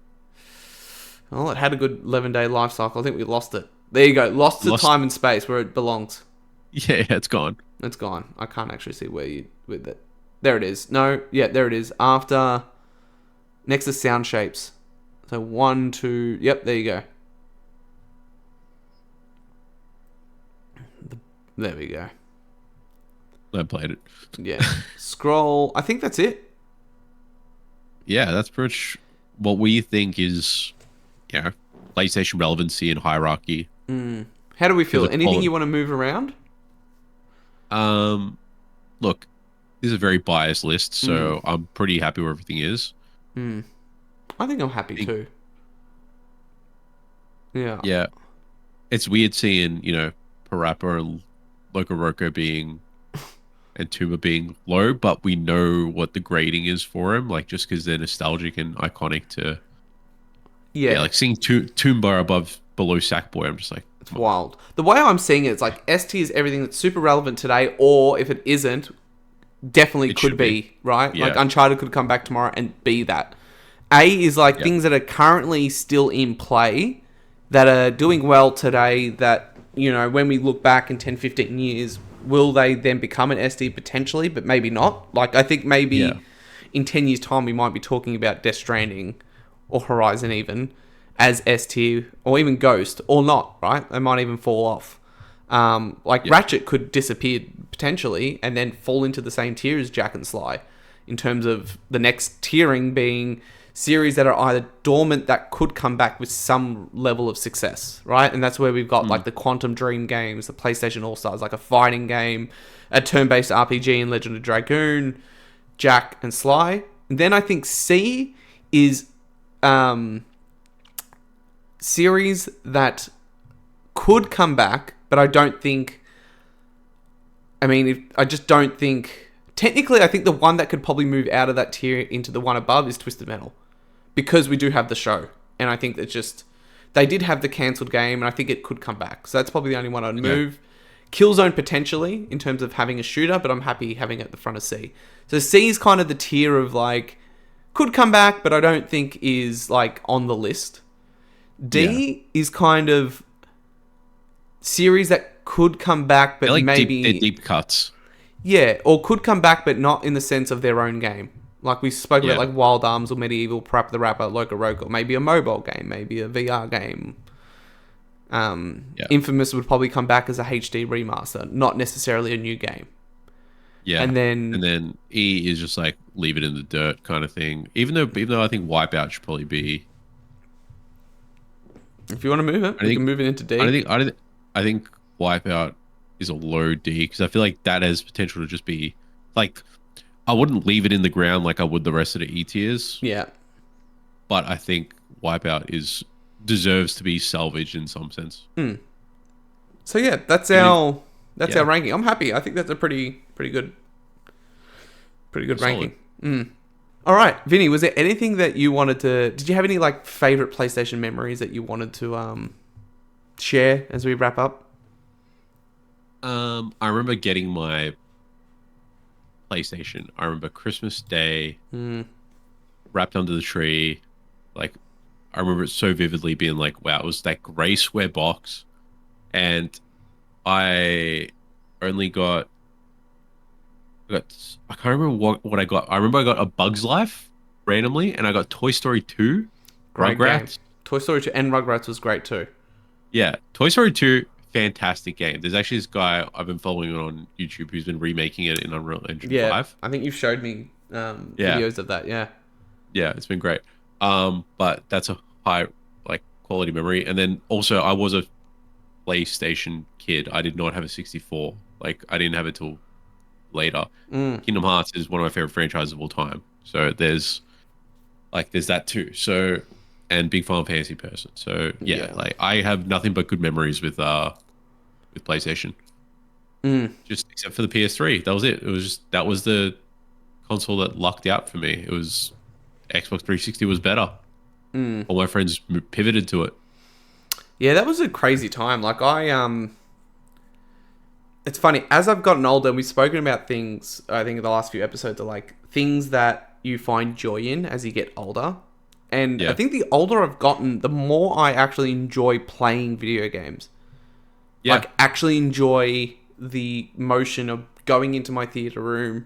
Well, it had a good 11-day life cycle. I think we lost it. There you go. Lost to time and space where it belongs. Yeah, it's gone. It's gone. I can't actually see where you with it. There it is. No, yeah, there it is. After next to sound shapes. So 1, 2. Yep, there you go. There we go. I played it. Yeah. Scroll. I think that's it. Yeah, that's pretty much what we think is, PlayStation relevancy and hierarchy. How do we feel? Look, Anything Colin. you want to move around? Look, this is a very biased list, so I'm pretty happy where everything is. I think I'm happy too. Yeah. Yeah, it's weird seeing Parappa and Loco Roco being and Tuba being low, but we know what the grading is for them, like just because they're nostalgic and iconic to. Yeah. Like seeing Toomba below Sackboy, I'm just like, It's wild. The way I'm seeing it, it's like ST is everything that's super relevant today, or if it isn't, definitely It could should be, right? Yeah. Like Uncharted could come back tomorrow and be that. A is like things that are currently still in play that are doing well today that, when we look back in 10, 15 years, will they then become an SD potentially, but maybe not? Like, I think maybe in 10 years' time, we might be talking about Death Stranding or Horizon even as S tier, or even Ghost, or not, right? They might even fall off. Ratchet could disappear potentially and then fall into the same tier as Jack and Sly in terms of the next tiering being series that are either dormant that could come back with some level of success, right? And that's where we've got like the Quantum Dream games, the PlayStation All-Stars, like a fighting game, a turn-based RPG in Legend of Dragoon, Jack and Sly. And then I think C is series that could come back, but I don't think. I just don't think. Technically, I think the one that could probably move out of that tier into the one above is Twisted Metal, because we do have the show, and I think that just they did have the cancelled game, and I think it could come back. So that's probably the only one I'd move. Killzone potentially in terms of having a shooter, but I'm happy having it at the front of C. So C is kind of the tier of like could come back, but I don't think is like on the list. D is kind of series that could come back, but they're like maybe they're deep cuts. Yeah, or could come back, but not in the sense of their own game. Like we spoke about, Yeah. like Wild Arms or Medieval, Parappa the Rapper, Loco Roco, maybe a mobile game, maybe a VR game. Infamous would probably come back as a HD remaster, not necessarily a new game. Yeah. And And then then E is just like leave it in the dirt kind of thing. Even though I think Wipeout should probably be. if you want to move it, I we can think move it into I don't D. think I don't I think Wipeout is a low D because I feel like that has potential to just be like I wouldn't leave it in the ground like I would the rest of the E tiers, Yeah. but I think Wipeout is deserves to be salvaged in some sense. So yeah, that's Even if our yeah, ranking. I'm happy. I think that's a pretty good solid. ranking. All right, Vinny, was there anything that you wanted to? Did you have any like favorite PlayStation memories that you wanted to share as we wrap up? I remember getting my PlayStation. I remember Christmas Day wrapped under the tree. Like I remember it so vividly being like, wow, it was that gray square box. And I only I can't remember what I got. I remember I got a Bug's Life randomly and I got Toy Story 2, Great game. Rugrats. Toy Story 2 and Rugrats was great too. Yeah, Toy Story 2, fantastic game. There's actually this guy I've been following on YouTube who's been remaking it in Unreal Engine Yeah, 5. I think you've showed me Yeah. videos of that. Yeah. Yeah, it's been great. But that's a high like quality memory. And then also I was a PlayStation kid. I did not have a 64. Like I didn't have it till later. Kingdom Hearts is one of my favorite franchises of all time. So there's that too. So and big Final Fantasy person. So yeah, Yeah. like I have nothing but good memories with PlayStation. Just except for the PS3. That was it. That was the console that lucked out for me. It was Xbox 360 was better. All my friends pivoted to it. Yeah, that was a crazy time. Like it's funny, as I've gotten older, we've spoken about things, I think in the last few episodes, are like things that you find joy in as you get older. And I Yeah. think the older I've gotten, the more I actually enjoy playing video games. Yeah. Like, actually enjoy the motion of going into my theater room,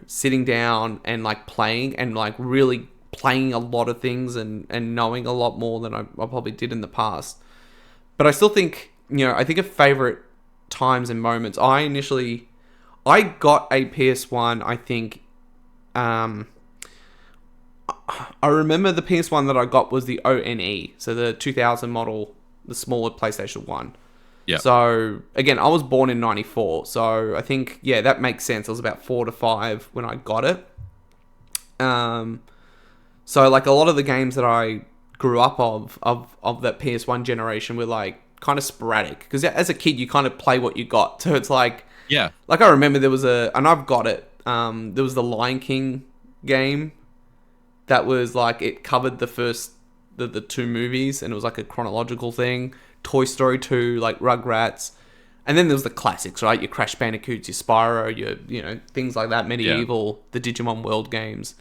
sitting down and like playing and like really playing a lot of things and knowing a lot more than I probably did in the past. But I still think, I think of favorite times and moments. I got a PS1, I think, I remember the PS1 that I got was the ONE, so the 2000 model, the smaller PlayStation 1. Yeah. So, again, I was born in 94, so I think, yeah, that makes sense. I was about 4 to 5 when I got it. So, like, a lot of the games that I grew up of that PS1 generation were, like, kind of sporadic. Because as a kid, you kind of play what you got. So, it's like... Yeah. Like, I remember there was and I've got it, there was the Lion King game that was, like, it covered the two movies, and it was, like, a chronological thing. Toy Story 2, like, Rugrats. And then there was the classics, right? Your Crash Bandicoots, your Spyro, your, things like that, Medieval, the Digimon World games.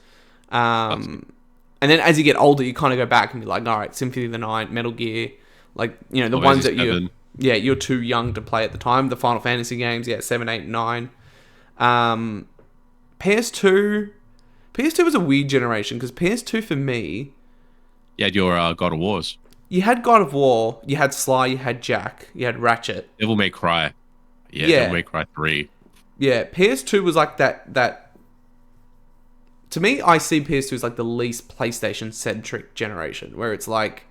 And then as you get older, you kind of go back and be like, all right, Symphony of the Night, Metal Gear, like, the ones that you're too young to play at the time. The Final Fantasy games, 7, 8, 9. PS2 was a weird generation because PS2 for me, You had your God of Wars. you had God of War, you had Sly, you had Jack, you had Ratchet. Devil May Cry. Yeah, Yeah. Devil May Cry 3. Yeah, PS2 was like that. To me, I see PS2 as like the least PlayStation-centric generation, where it's like...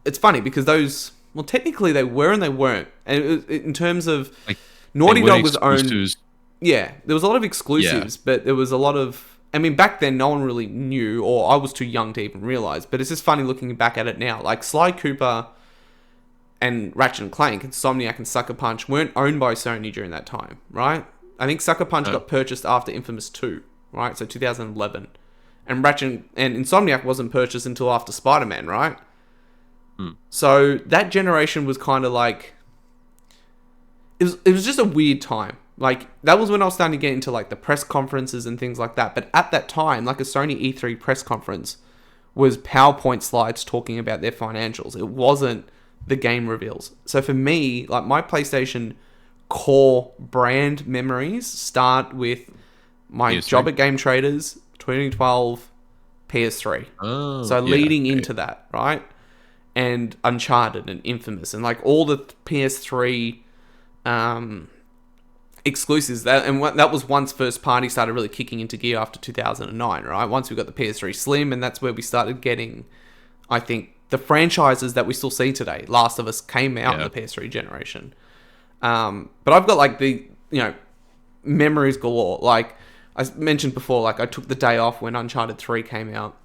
It's funny because those... Well, technically they were and they weren't. And in terms of... Like, Naughty they weren't Dog was owned... exclusives. Yeah, there was a lot of exclusives, but there was a lot of... I mean, back then, no one really knew, or I was too young to even realize, but it's just funny looking back at it now. Like, Sly Cooper and Ratchet and Clank, Insomniac and Sucker Punch weren't owned by Sony during that time, right? I think Sucker Punch got purchased after Infamous 2, right? So 2011. And Ratchet and Insomniac wasn't purchased until after Spider-Man, right? So that generation was kind of like... It was just a weird time. Like, that was when I was starting to get into, like, the press conferences and things like that. But at that time, like, a Sony E3 press conference was PowerPoint slides talking about their financials. It wasn't the game reveals. So for me, like, my PlayStation core brand memories start with my PS3? job at Game Traders, 2012, PS3. Oh, So yeah, leading okay. into that, right? And Uncharted and Infamous and, like, all the PS3... exclusives. That was once first party started really kicking into gear after 2009, right? Once we got the PS3 Slim, and that's where we started getting, I think, the franchises that we still see today. Last of Us came out in the PS3 generation. But I've got like the, memories galore. Like I mentioned before, like I took the day off when Uncharted 3 came out,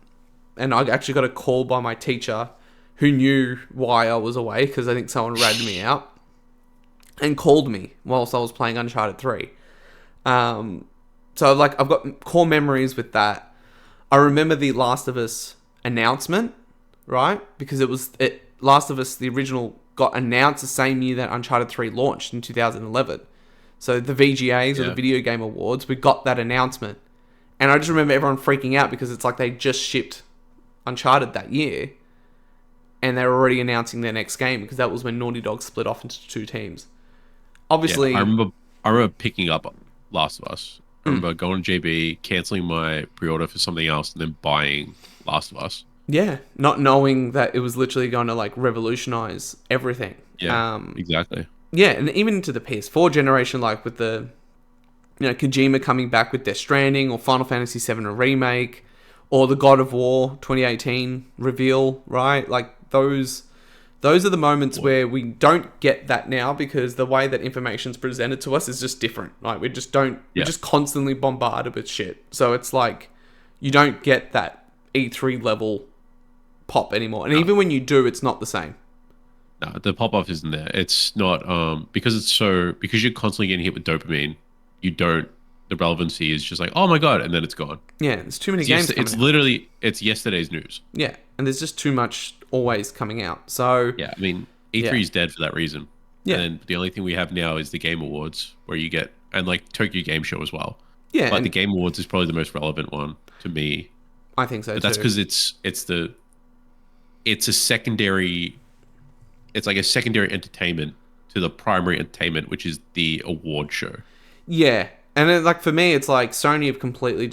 and I actually got a call by my teacher who knew why I was away, because I think someone ratted me out, and called me whilst I was playing Uncharted 3. So like I've got core memories with that. I remember the Last of Us announcement, right? Because Last of Us, the original, got announced the same year that Uncharted 3 launched in 2011. So the VGAs, or the Video Game Awards, we got that announcement. And I just remember everyone freaking out because it's like they just shipped Uncharted that year, and they're already announcing their next game, because that was when Naughty Dog split off into two teams. Obviously, I remember picking up Last of Us. I remember going to JB, canceling my pre-order for something else, and then buying Last of Us. Yeah, not knowing that it was literally going to like revolutionize everything. Yeah, exactly. Yeah, and even into the PS4 generation, like with the, Kojima coming back with Death Stranding, or Final Fantasy VII Remake, or the God of War 2018 reveal, right? Like those are the moments where we don't get that now, because the way that information's presented to us is just different. Like we're just constantly bombarded with shit. So it's like you don't get that E3 level pop anymore. And even when you do, it's not the same. No, the pop-off isn't there. It's not because you're constantly getting hit with dopamine, the relevancy is just like, oh my god, and then it's gone. Yeah, there's too many games. It's literally yesterday's news. Yeah, and there's just too much always coming out. So yeah, I mean, E3 is dead for that reason. Yeah, and the only thing we have now is the Game Awards, where you get, and like Tokyo Game Show as well. Yeah, but the Game Awards is probably the most relevant one to me. I think so. But that's because it's a secondary. It's like a secondary entertainment to the primary entertainment, which is the award show. Yeah. And then, like, for me, it's like Sony have completely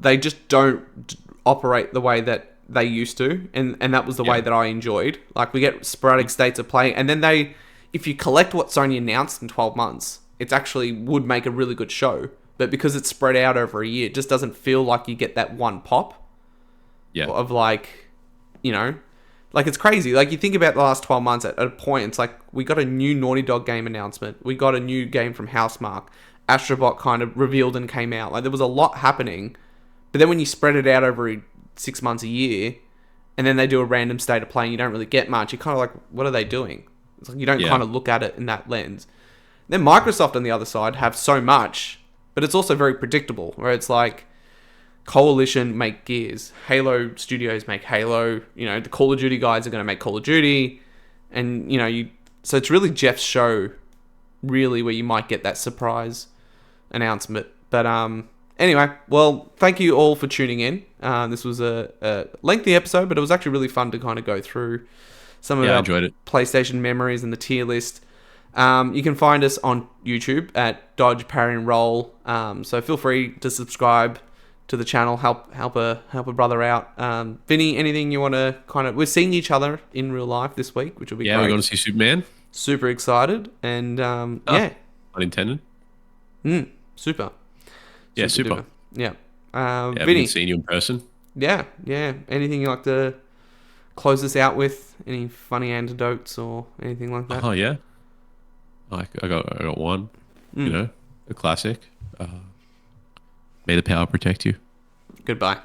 they just don't operate the way that they used to. And that was the way that I enjoyed. Like, we get sporadic states of play. And then if you collect what Sony announced in 12 months, it actually would make a really good show. But because it's spread out over a year, it just doesn't feel like you get that one pop. Yeah. Of like, like it's crazy. Like you think about the last 12 months at a point, it's like we got a new Naughty Dog game announcement. We got a new game from Housemarque. Astrobot kind of revealed and came out. Like there was a lot happening. But then when you spread it out over 6 months, a year, and then they do a random state of play and you don't really get much, you're kind of like, what are they doing? It's like you don't kind of look at it in that lens. Then Microsoft on the other side have so much, but it's also very predictable, where it's like Coalition make Gears, Halo Studios make Halo, the Call of Duty guys are going to make Call of Duty, and so it's really Jeff's show, really, where you might get that surprise announcement. But anyway, well, thank you all for tuning in. This was a lengthy episode, but it was actually really fun to kind of go through some of our PlayStation memories and the tier list. You can find us on YouTube at Dodge, Parry and Roll. So feel free to subscribe to the channel, help a brother out. Vinny, anything you want to we're seeing each other in real life this week, which will be great. Yeah, we're going to see Superman. Super excited, and unintended. Super. Yeah, super. Yeah. Vinny, Vinny, seen you in person. Yeah. Anything you'd like to close us out with? Any funny anecdotes or anything like that? Oh yeah. I got one. A classic. May the power protect you. Goodbye.